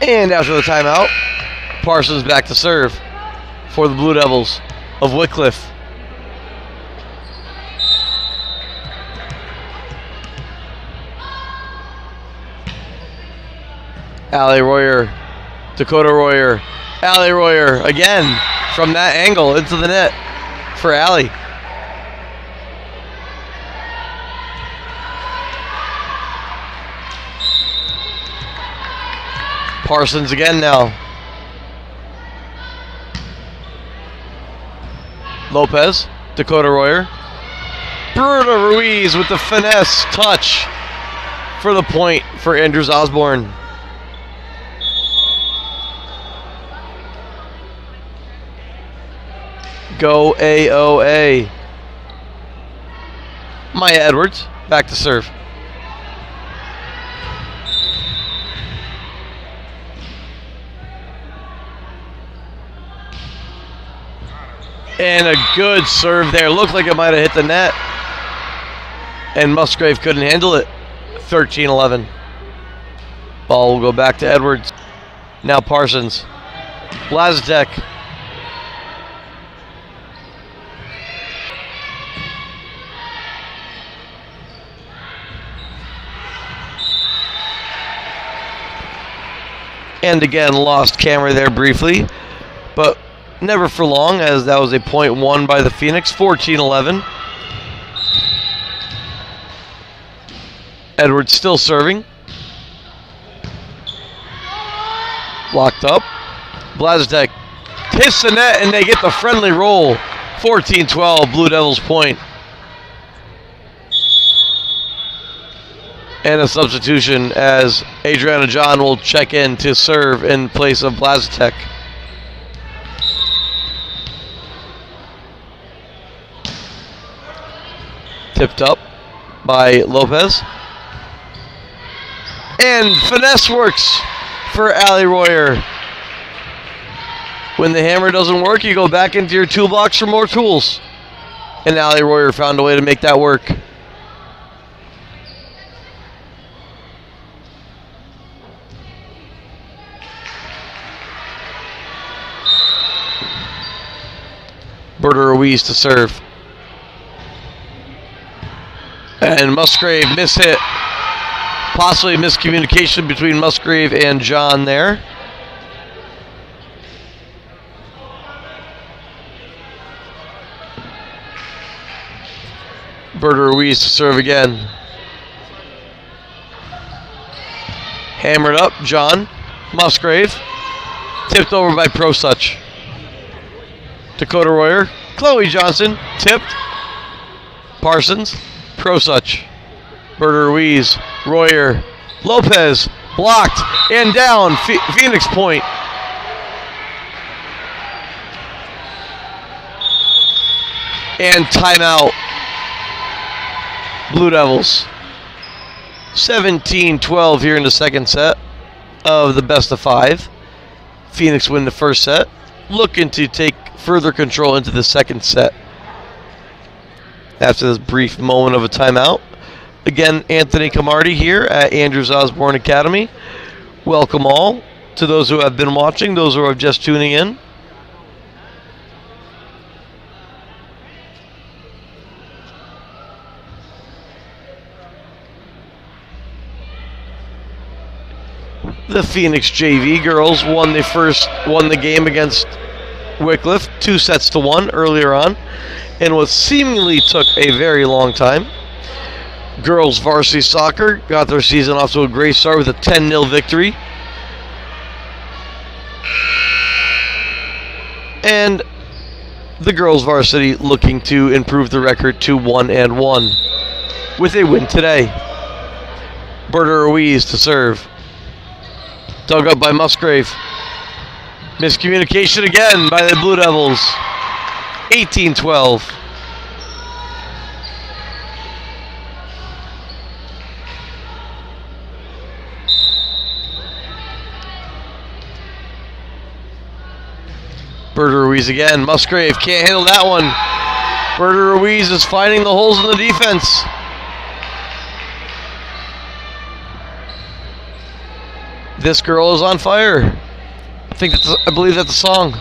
Speaker 1: And after the timeout, Parsons back to serve for the Blue Devils of Wickliffe. Allie Royer, Dakota Royer, Allie Royer again from that angle into the net for Allie. Parsons again now. Lopez, Dakota Royer. Berta Ruiz with the finesse touch for the point for Andrews Osborne. Go AOA. Maya Edwards, back to serve. And a good serve there. Looked like it might have hit the net. And Musgrave couldn't handle it. 13-11. Ball will go back to Edwards. Now Parsons. Blazatek. And again, lost camera there briefly, but never for long, as that was a point won by the Phoenix, 14-11. Edwards still serving. Locked up. Blazatech hits the net, and they get the friendly roll. 14-12, Blue Devils point. And a substitution as Adriana John will check in to serve in place of Blazatech. Tipped up by Lopez. And finesse works for Allie Royer. When the hammer doesn't work, you go back into your toolbox for more tools. And Allie Royer found a way to make that work. Berta Ruiz to serve. And Musgrave mishit. Possibly miscommunication between Musgrave and John there. Berta Ruiz to serve again. Hammered up, John. Musgrave. Tipped over by Prosuch. Dakota Royer. Chloe Johnson. Tipped. Parsons. Prosuch. Berta Ruiz. Royer. Lopez. Blocked. And down. Phoenix point. And timeout. Blue Devils. 17-12 here in the second set of the best of 5. Phoenix win the first set. Looking to take further control into the second set after this brief moment of a timeout. Again, Anthony Camardi here at Andrews Osborne Academy. Welcome all to those who have been watching, those who are just tuning in. The Phoenix JV girls won the game against Wickliffe 2-1 earlier on, and what seemingly took a very long time. Girls varsity soccer got their season off to a great start with a 10-0 victory. And the girls varsity looking to improve the record to 1-1 with a win today. Berta Ruiz to serve. Dug up by Musgrave. Miscommunication again by the Blue Devils. 18-12. Berta Ruiz again. Musgrave can't handle that one. Berta Ruiz is finding the holes in the defense. This girl is on fire. I believe that's a song.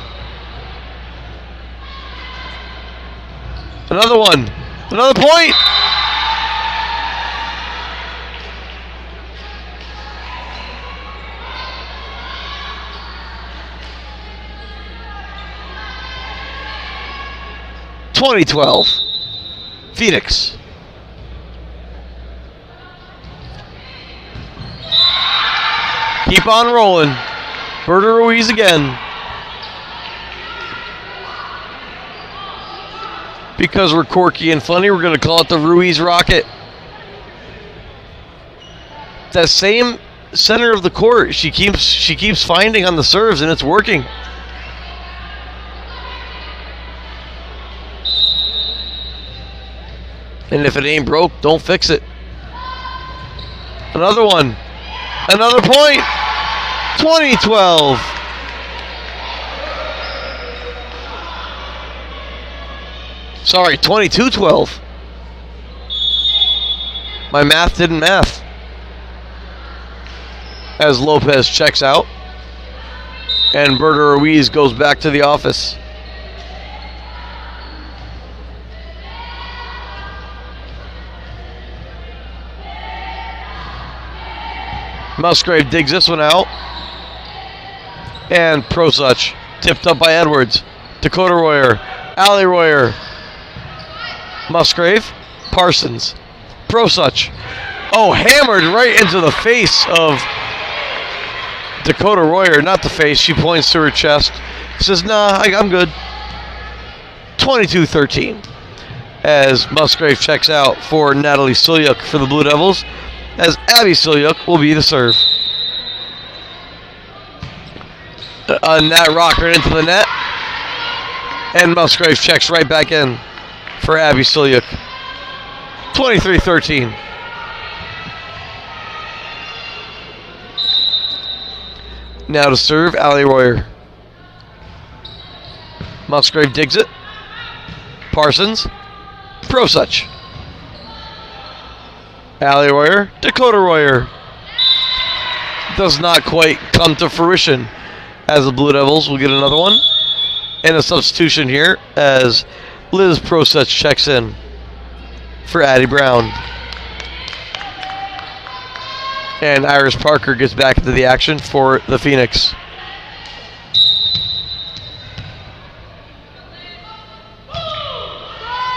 Speaker 1: Another one. Another point. Phoenix. Keep on rolling. Berta Ruiz again. Because we're quirky and funny, we're going to call it the Ruiz Rocket. That same center of the court, she keeps finding on the serves, and it's working. And if it ain't broke, don't fix it. Another one. Another point. 20-12. Sorry, 22-12. My math didn't math. As Lopez checks out. And Berta Ruiz goes back to the office. Musgrave digs this one out. And Prosuch, tipped up by Edwards. Dakota Royer, Allie Royer, Musgrave, Parsons, Prosuch. Oh, hammered right into the face of Dakota Royer. Not the face, she points to her chest. Says, nah, I'm good. 22-13. As Musgrave checks out for Natalie Silyuk for the Blue Devils, as Abby Silyuk will be the serve. A net rocker into the net, and Musgrave checks right back in for Abby Silyuk. 23-13. Now to serve, Allie Royer. Musgrave digs it. Parsons. Prosuch. Allie Royer. Dakota Royer. Does not quite come to fruition as the Blue Devils will get another one. And a substitution here as Liz Prosuch checks in for Addie Brown. And Iris Parker gets back into the action for the Phoenix.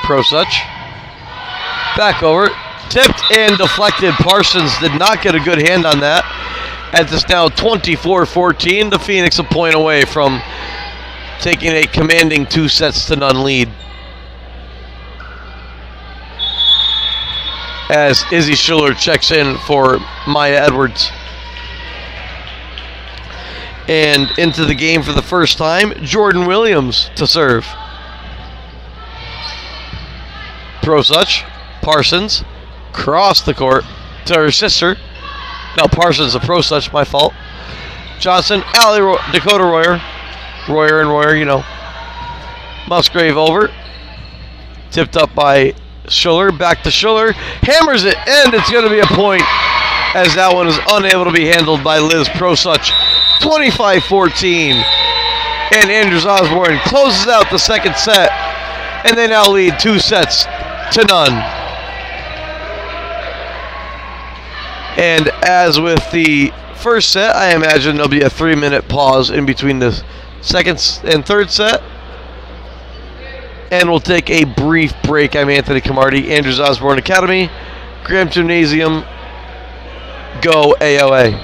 Speaker 1: Prosuch. Back over. Tipped and deflected. Parsons did not get a good hand on that. At this now 24-14, the Phoenix a point away from taking a commanding 2-0 lead. As Izzy Schiller checks in for Maya Edwards. And into the game for the first time, Jordan Williams to serve. Prosuch, Parsons, cross the court to her sister. No, Parsons to Prosuch, my fault. Johnson, Dakota Royer. Royer and Royer, you know. Musgrave over. Tipped up by Schiller, back to Schiller. Hammers it, and it's going to be a point as that one is unable to be handled by Liz Prosuch. 25-14. And Andrews Osborne closes out the second set, and they now lead 2-0. And as with the first set, I imagine there'll be a 3-minute pause in between the second and third set. And we'll take a brief break. I'm Anthony Camardi, Andrews Osborne Academy, Graham Gymnasium. Go AOA.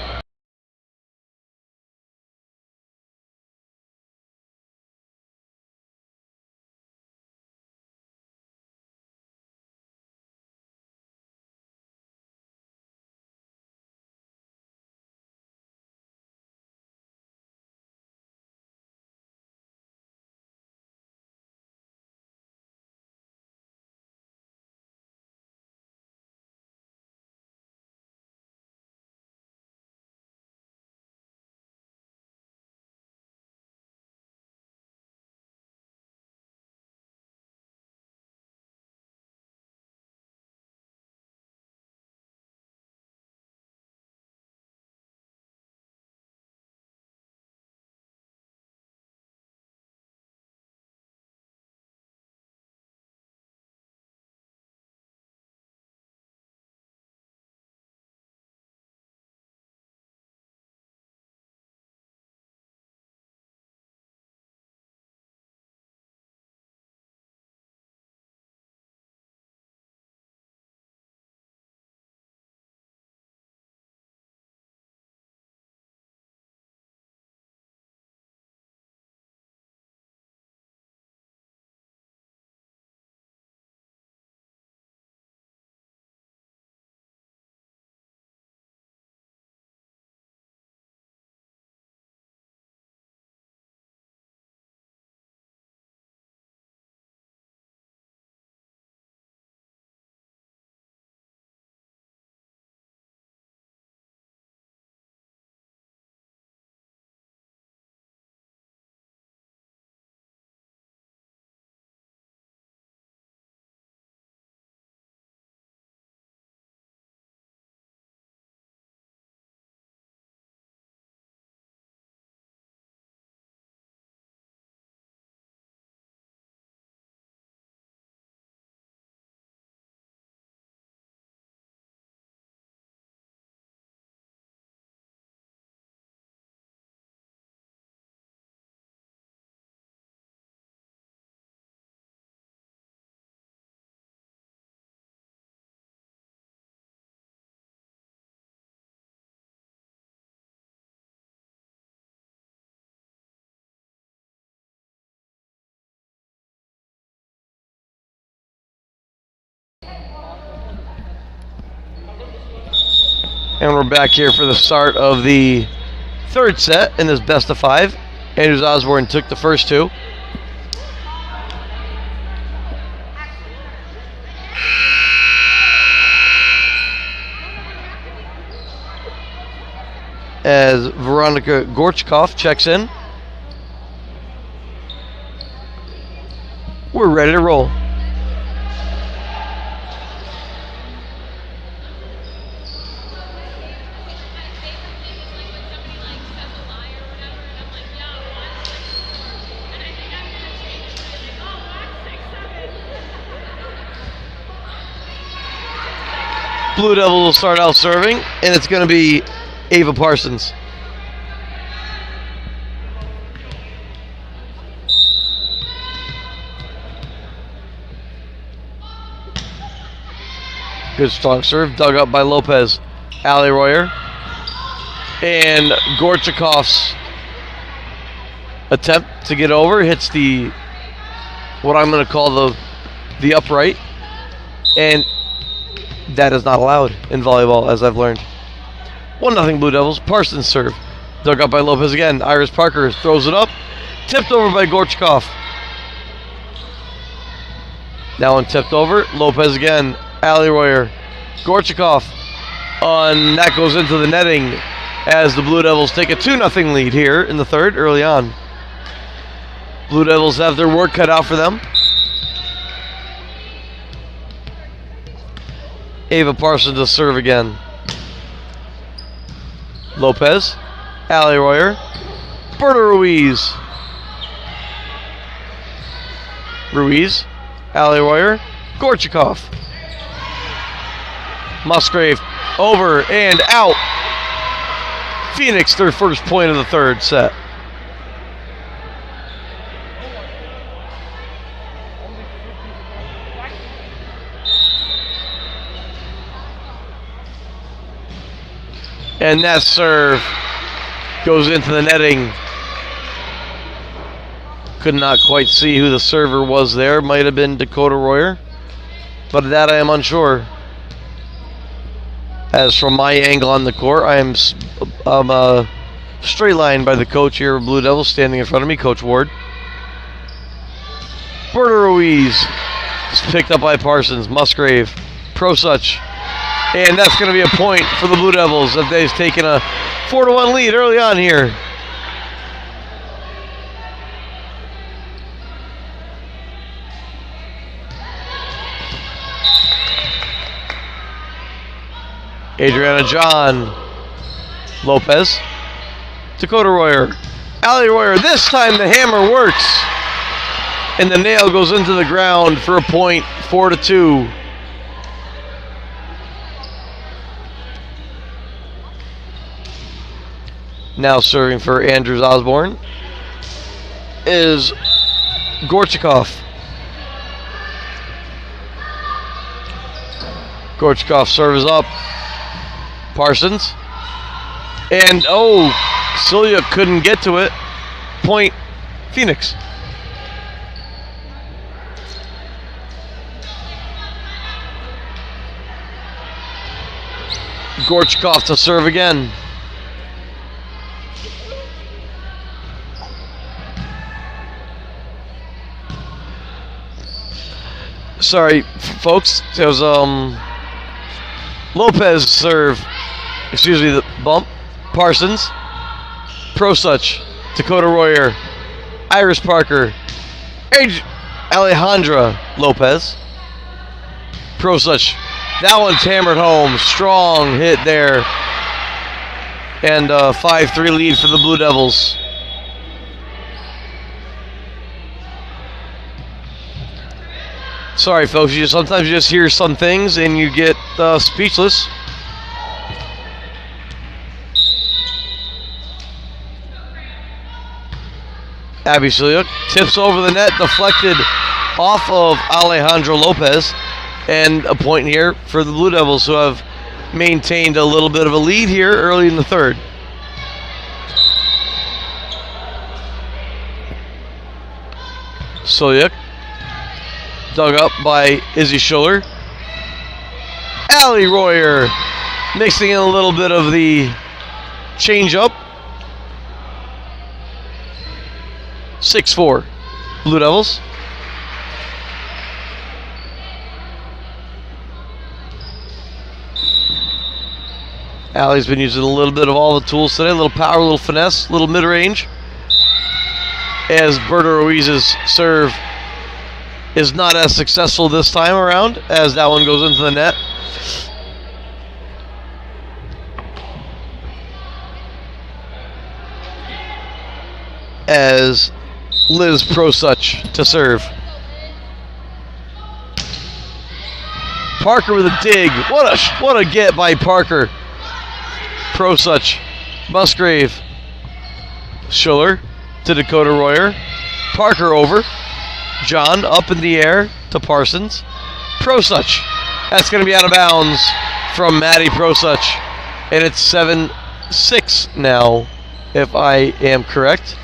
Speaker 1: And we're back here for the start of the third set in this best of 5. Andrews Osborne took the first 2. As Veronica Gorchkov checks in. We're ready to roll. Blue Devils will start out serving, and it's going to be Ava Parsons. Good strong serve, dug up by Lopez. Allie Royer. And Gorchakov's attempt to get over hits the, what I'm going to call the upright. And that is not allowed in volleyball, as I've learned. 1-0 Blue Devils. Parsons serve. Dug up by Lopez again. Iris Parker throws it up. Tipped over by Gorchkov. Now one tipped over. Lopez again. Allie Royer. Gorchkov. And that goes into the netting as the Blue Devils take a 2-0 lead here in the third early on. Blue Devils have their work cut out for them. Ava Parsons to serve again. Lopez, Allie Royer, Berta Ruiz. Ruiz, Allie Royer, Gorchkov. Musgrave over and out. Phoenix their first point of the third set. And that serve goes into the netting. Could not quite see who the server was there. Might have been Dakota Royer. But of that I am unsure. As from my angle on the court, I'm straight lined by the coach here of Blue Devils standing in front of me, Coach Ward. Berta Ruiz is picked up by Parsons. Musgrave. Prosuch. And that's going to be a point for the Blue Devils if they've taken a 4-1 lead early on here. Adriana John. Lopez. Dakota Royer. Allie Royer. This time the hammer works. And the nail goes into the ground for a point, 4-2. Now serving for Andrews Osborne is Gorchkov. Gorchkov serves up. Parsons. And Celia couldn't get to it. Point Phoenix. Gorchkov to serve again. Sorry, folks. It was Lopez serve. Excuse me, the bump. Parsons. Prosuch. Dakota Royer. Iris Parker. Alejandra Lopez. Prosuch. That one's hammered home. Strong hit there. And a 5-3 lead for the Blue Devils. Sorry, folks. Sometimes you just hear some things and you get speechless. Abby Siliuk tips over the net, deflected off of Alejandro Lopez, and a point here for the Blue Devils, who have maintained a little bit of a lead here early in the third. Siliuk dug up by Izzy Schuller. Allie Royer Mixing in a little bit of the change up. 6-4. Blue Devils. Allie's been using a little bit of all the tools today. A little power, a little finesse, a little mid-range. As Berta Ruiz's serve is not as successful this time around, as that one goes into the net. As Liz Prosuch to serve. Parker with a dig. What a get by Parker. Prosuch, Musgrave, Schuller to Dakota Royer. Parker over. John up in the air to Parsons. Prosuch. That's going to be out of bounds from Maddie Prosuch. And it's 7-6 now, if I am correct.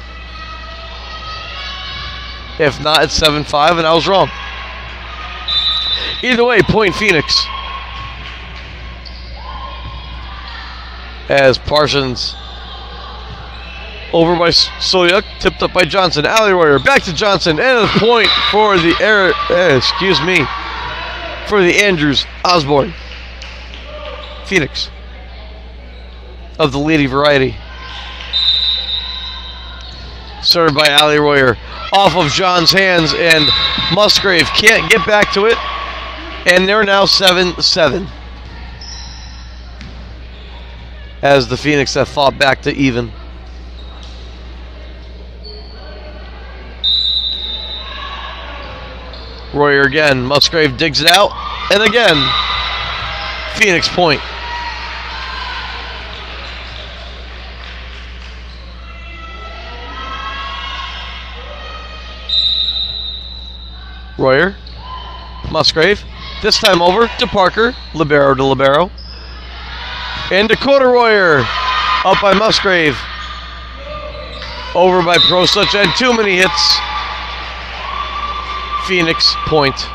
Speaker 1: If not, it's 7-5, and I was wrong. Either way, point Phoenix. As Parsons over by Solyuk, tipped up by Johnson. Allie Royer back to Johnson, and a point for the for the Andrews Osborne Phoenix of the Lady variety. Served by Allie Royer. Off of John's hands, and Musgrave can't get back to it, and they're now 7-7 as the Phoenix have fought back to even. Royer again. Musgrave digs it out, and again Phoenix point. Royer, Musgrave, this time over to Parker, libero to libero. And Dakota Royer, up by Musgrave, over by Prosuch, and too many hits. Phoenix point.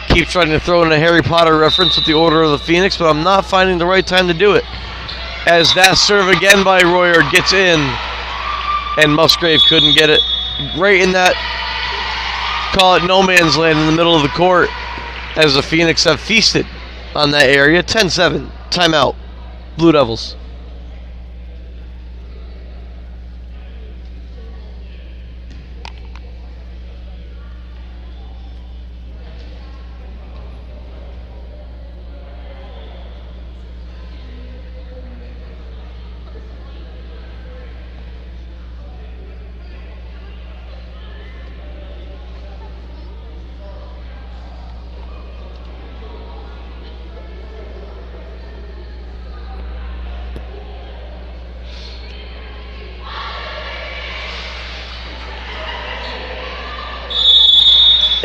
Speaker 1: Keep trying to throw in a Harry Potter reference with the Order of the Phoenix, but I'm not finding the right time to do it. As that serve again by Royer gets in, and Musgrave couldn't get it. Right in that, call it no man's land in the middle of the court, as the Phoenix have feasted on that area. 10-7, timeout, Blue Devils.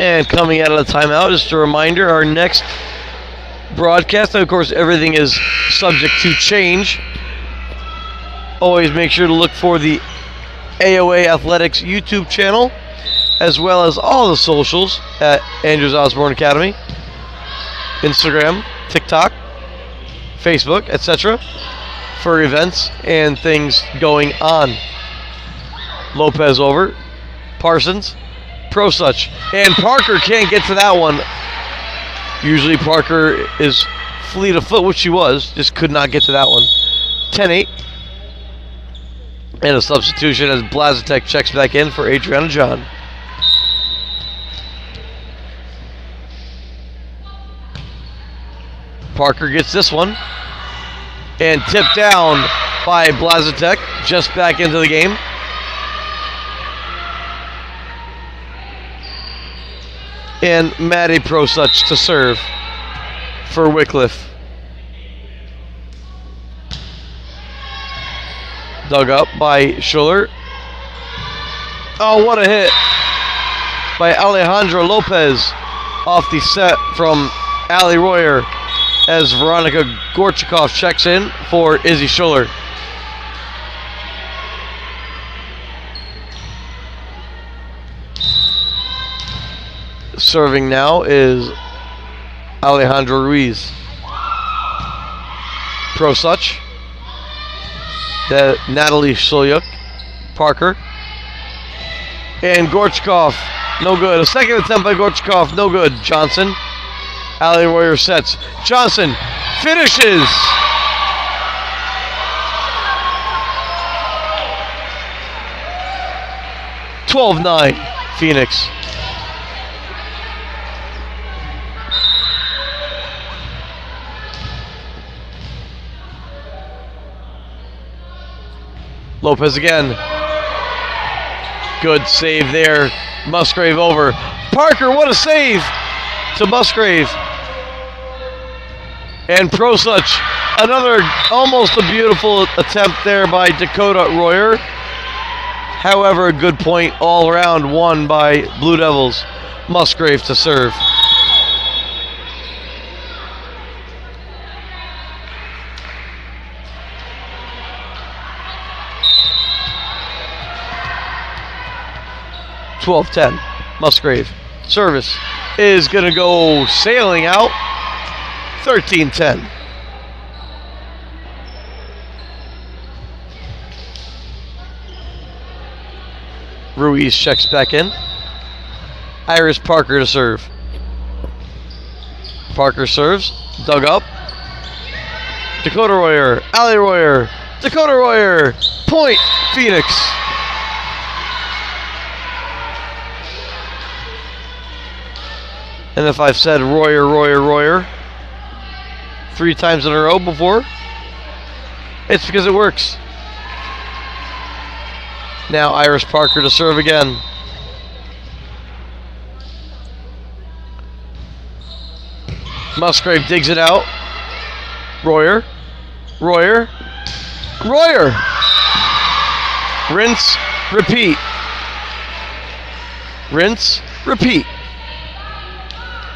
Speaker 1: And coming out of the timeout, just a reminder, our next broadcast, of course, everything is subject to change. Always make sure to look for the AOA Athletics YouTube channel, as well as all the socials at Andrews Osborne Academy, Instagram, TikTok, Facebook, etc., for events and things going on. Lopez over, Parsons, Prosuch, and Parker can't get to that one. Usually Parker is fleet of foot, which she was, just could not get to that one. 10-8. And a substitution as Blazitek checks back in for Adriana John. Parker gets this one. And tipped down by Blazitek, just back into the game. And Maddie Prosuch to serve for Wickliffe. Dug up by Schuller. Oh, what a hit by Alejandra Lopez off the set from Allie Royer as Veronica Gorchakov checks in for Izzy Schuller. Serving now is Alejandro Ruiz. Prosuch. Natalie Solyuk. Parker. And Gorchkov. No good. A second attempt by Gorchkov. No good. Johnson. Ali Royer sets. Johnson finishes. (12-9) Phoenix. Lopez again. Good save there. Musgrave over. Parker, what a save to Musgrave. And Prosuch, another almost a beautiful attempt there by Dakota Royer. However, a good point all around, won by Blue Devils. Musgrave to serve. (12-10) Musgrave. Service is going to go sailing out. 13-10. Ruiz checks back in. Iris Parker to serve. Parker serves. Dug up. Dakota Royer. Ali Royer. Dakota Royer. Point Phoenix. And if I've said Royer 3 times in a row before, it's because it works. Now Iris Parker to serve again. Musgrave digs it out. Royer. Rinse, repeat. Rinse, repeat.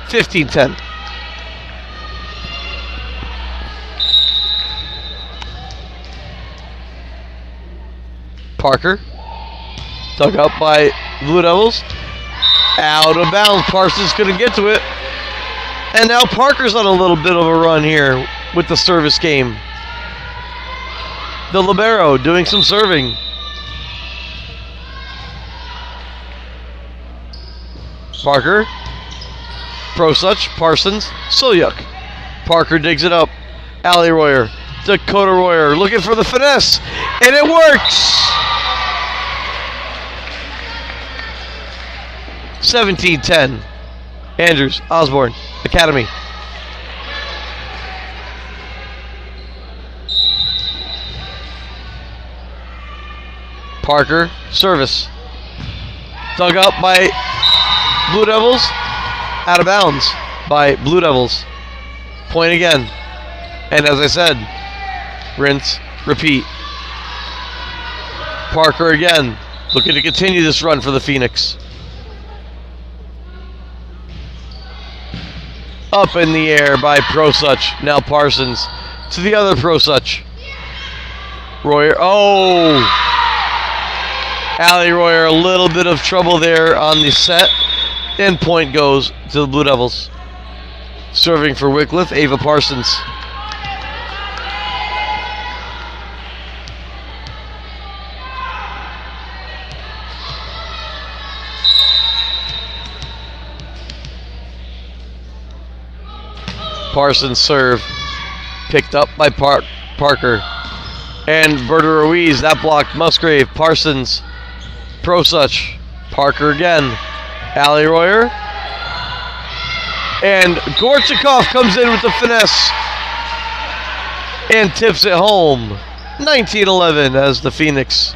Speaker 1: 15-10. Parker. Dug up by Blue Devils. Out of bounds. Parsons couldn't get to it. And now Parker's on a little bit of a run here with the service game. The libero doing some serving. Parker. Prosuch. Parsons. Solyuk. Parker digs it up. Ali Royer. Dakota Royer looking for the finesse. And it works! 17-10. Andrews, Osborne, Academy. Parker, service. Dug up by Blue Devils. Out of bounds by Blue Devils. Point again. And as I said, rinse, repeat. Parker again, looking to continue this run for the Phoenix. Up in the air by Prosuch. Now Parsons to the other Prosuch. Royer. Oh! Ali Royer, a little bit of trouble there on the set. And point goes to the Blue Devils. Serving for Wickliffe, Ava Parsons. Parsons serve. Picked up by Parker. And Berta Ruiz, that blocked Musgrave. Parsons. Prosuch. Parker again. Ali Royer. And Gorchakov comes in with the finesse. And tips it home. 19-11 as the Phoenix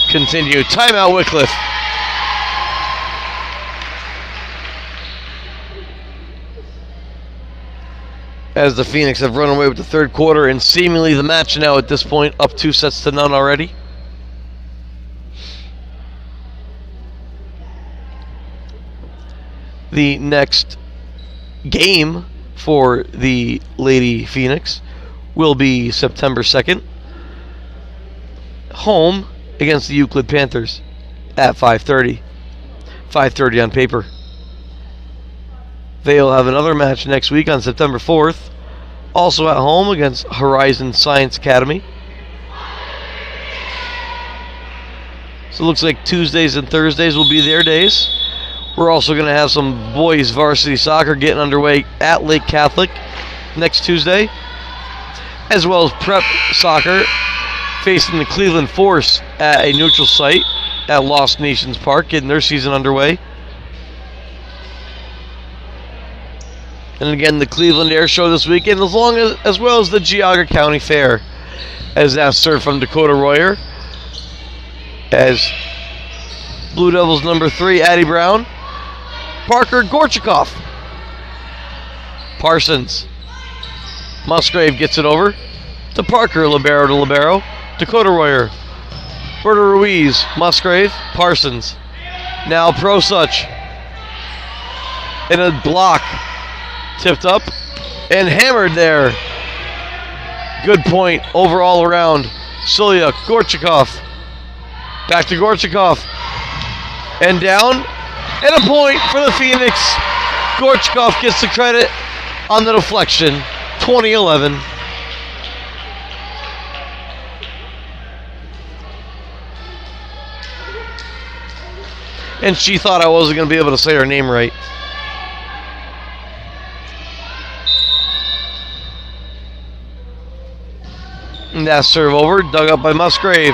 Speaker 1: continue. Timeout Wickliffe. As the Phoenix have run away with the third quarter and seemingly the match now at this point up 2-0 already. The next game for the Lady Phoenix will be September 2nd. Home against the Euclid Panthers at 5:30. 5:30 on paper. They'll have another match next week on September 4th, also at home against Horizon Science Academy. So it looks like Tuesdays and Thursdays will be their days. We're also going to have some boys varsity soccer getting underway at Lake Catholic next Tuesday, as well as prep soccer facing the Cleveland Force at a neutral site at Lost Nations Park, getting their season underway. And again, the Cleveland Air Show this weekend, as well as the Geauga County Fair, as that's served from Dakota Royer. As Blue Devils number 3, Addie Brown, Parker Gorchakov, Parsons, Musgrave gets it over to Parker, libero to libero, Dakota Royer, Berta Ruiz, Musgrave, Parsons, now Prosuch, in a block, tipped up and hammered there. Good point overall around. Celia Gorchakov, back to Gorchakov, and down, and a point for the Phoenix. Gorchakov gets the credit on the deflection, 2011. And she thought I wasn't going to be able to say her name right. And that serve over, dug up by Musgrave.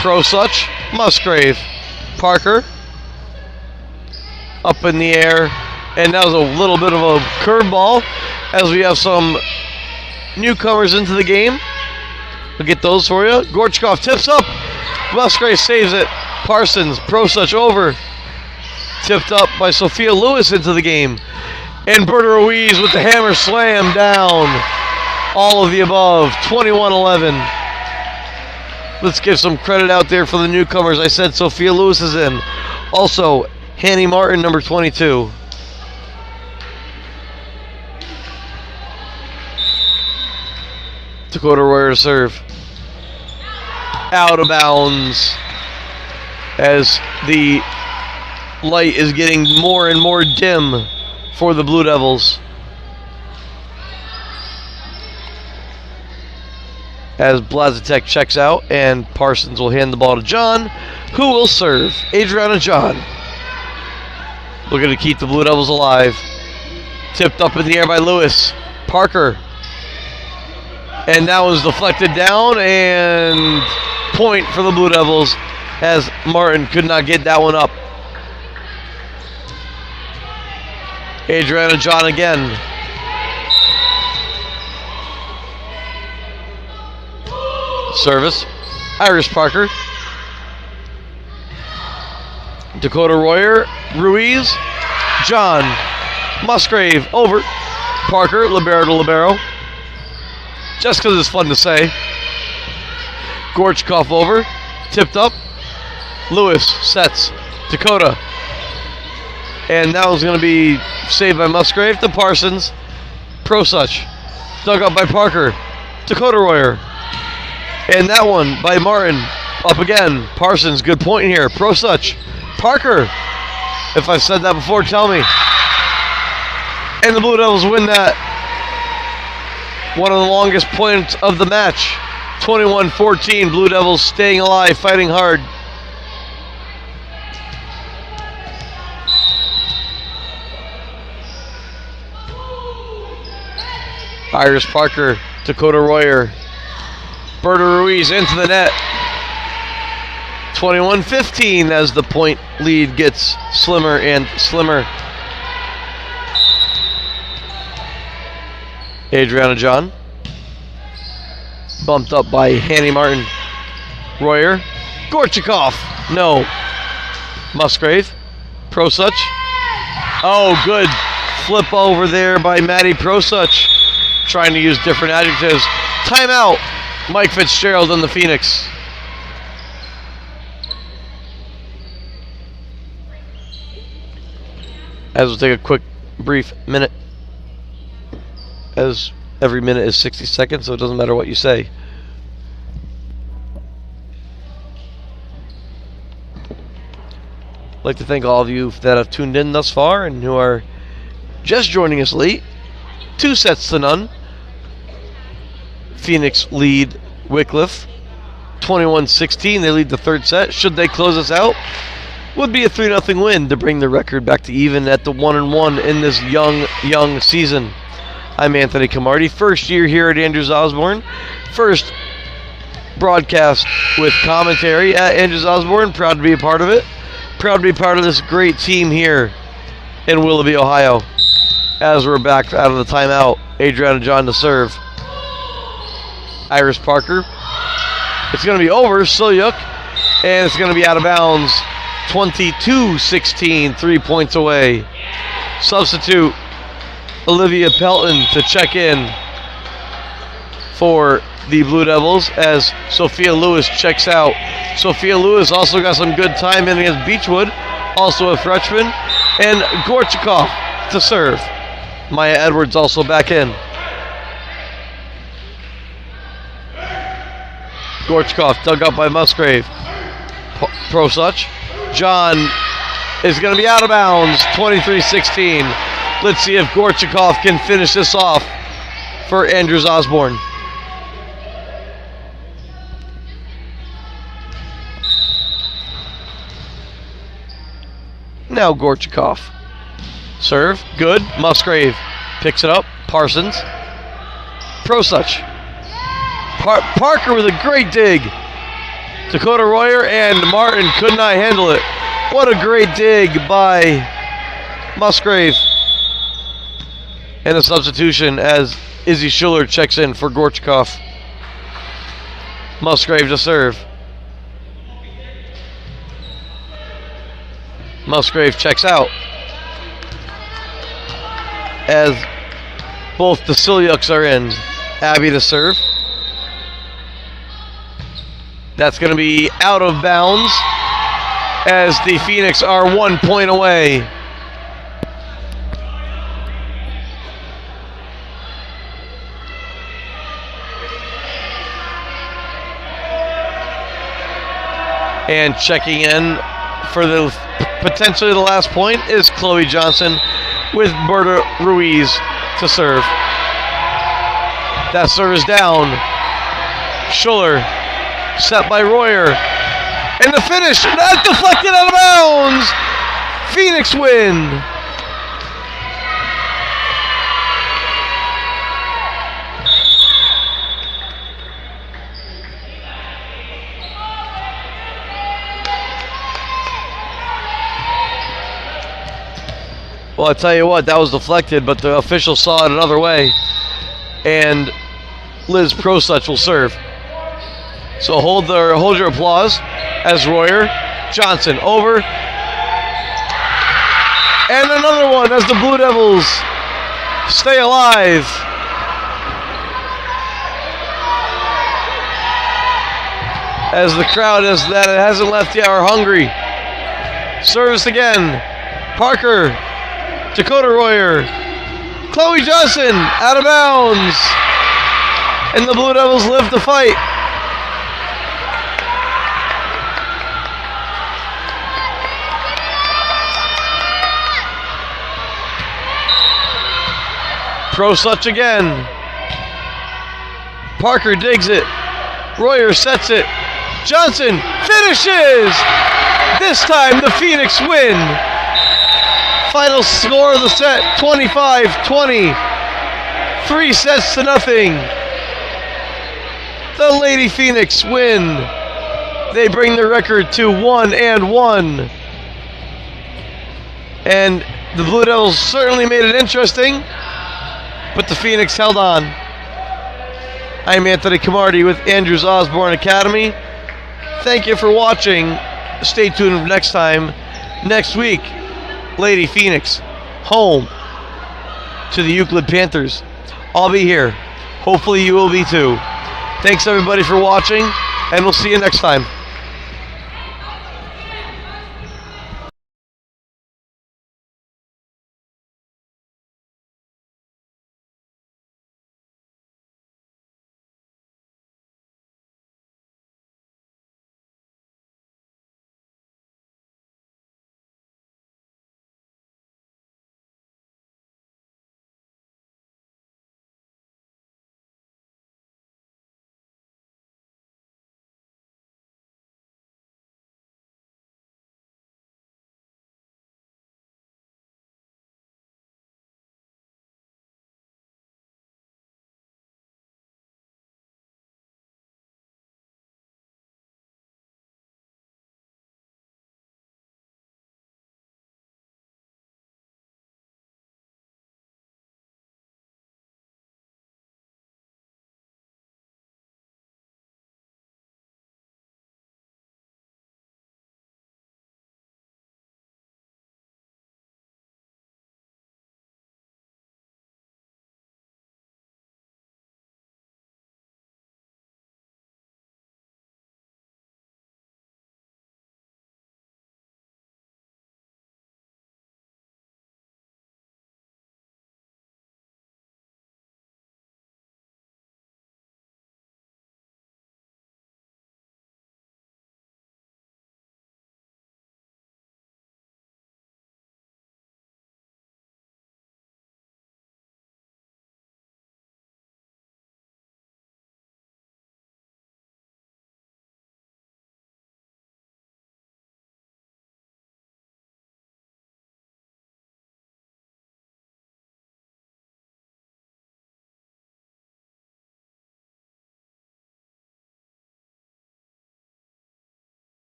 Speaker 1: Prosuch, Musgrave, Parker, up in the air, and that was a little bit of a curveball as we have some newcomers into the game. We'll get those for you. Gorchakov tips up, Musgrave saves it. Parsons, Prosuch over, tipped up by Sophia Lewis into the game, and Berta Ruiz with the hammer slam down. All of the above, 21-11. Let's give some credit out there for the newcomers. I said Sophia Lewis is in. Also, Hanny Martin, number 22. Dakota Royer to serve. Out of bounds. As the light is getting more and more dim for the Blue Devils. As Blazitek checks out, and Parsons will hand the ball to John, who will serve. Adriana John, looking to keep the Blue Devils alive. Tipped up in the air by Lewis. Parker, and that was deflected down, and point for the Blue Devils, as Martin could not get that one up. Adriana John again. Service, Iris Parker, Dakota Royer, Ruiz, John, Musgrave over, Parker, libero to libero, just because it's fun to say. Gorchakov over, tipped up, Lewis sets, Dakota, and that was going to be saved by Musgrave to Parsons. Prosuch, dug up by Parker, Dakota Royer. And that one by Martin. Up again. Parsons, good point here. Prosuch. Parker. If I've said that before, tell me. And the Blue Devils win that. One of the longest points of the match. 21-14. Blue Devils staying alive, fighting hard. Iris Parker. Dakota Royer. Berta Ruiz into the net. 21-15 as the point lead gets slimmer and slimmer. Adriana John. Bumped up by Hanny Martin. Royer. Gorchakov. No. Musgrave. Prosuch. Oh, good flip over there by Maddie Prosuch. Trying to use different adjectives. Timeout. Mike Fitzgerald and the Phoenix. As we'll take a quick, brief minute. As every minute is 60 seconds, so it doesn't matter what you say. I'd like to thank all of you that have tuned in thus far and who are just joining us late, 2-0. Phoenix lead Wickliffe 21-16. They lead the third set. Should they close us out, would be a 3-0 win to bring the record back to even at the 1-1 in this young season. I'm Anthony Camardi, first year here at Andrews Osborne. First broadcast with commentary at Andrews Osborne. Proud to be a part of it. Proud to be part of this great team here in Willoughby, Ohio. As we're back out of the timeout, Adriana John to serve. Iris Parker. It's going to be over, Silyuk, and it's going to be out of bounds. 22-16, 3 points away. Substitute Olivia Pelton to check in for the Blue Devils as Sophia Lewis checks out. Sophia Lewis also got some good time in against Beechwood, also a freshman. And Gorchakov to serve. Maya Edwards also back in. Gorchakov dug up by Musgrave. Prosuch. John is going to be out of bounds, 23-16. Let's see if Gorchakov can finish this off for Andrews Osborne. Now Gorchakov. Serve, good. Musgrave picks it up. Parsons. Prosuch. Parker with a great dig. Dakota Royer and Martin could not handle it. What a great dig by Musgrave. And a substitution as Izzy Schuller checks in for Gorchakov. Musgrave to serve. Musgrave checks out. As both the Silyuks are in. Abby to serve. That's going to be out of bounds as the Phoenix are 1 point away. And checking in for the potentially the last point is Chloe Johnson with Berta Ruiz to serve. That serve is down. Schuller set by Royer. And the finish, not deflected out of bounds. Phoenix win. Well, I tell you what, that was deflected, but the official saw it another way. And Liz Prosuch will serve. So hold your applause as Royer. Johnson over. And another one as the Blue Devils stay alive. As the crowd that it hasn't left yet are hungry. Service again. Parker. Dakota Royer. Chloe Johnson out of bounds. And the Blue Devils live to fight. Prosuch again. Parker digs it. Royer sets it. Johnson finishes! This time the Phoenix win. Final score of the set, 25-20. 3-0. The Lady Phoenix win. They bring the record to 1-1. And the Blue Devils certainly made it interesting, but the Phoenix held on. I'm Anthony Camardi with Andrews Osborne Academy. Thank you for watching. Stay tuned for next time. Next week, Lady Phoenix, home to the Euclid Panthers. I'll be here. Hopefully you will be too. Thanks everybody for watching, and we'll see you next time.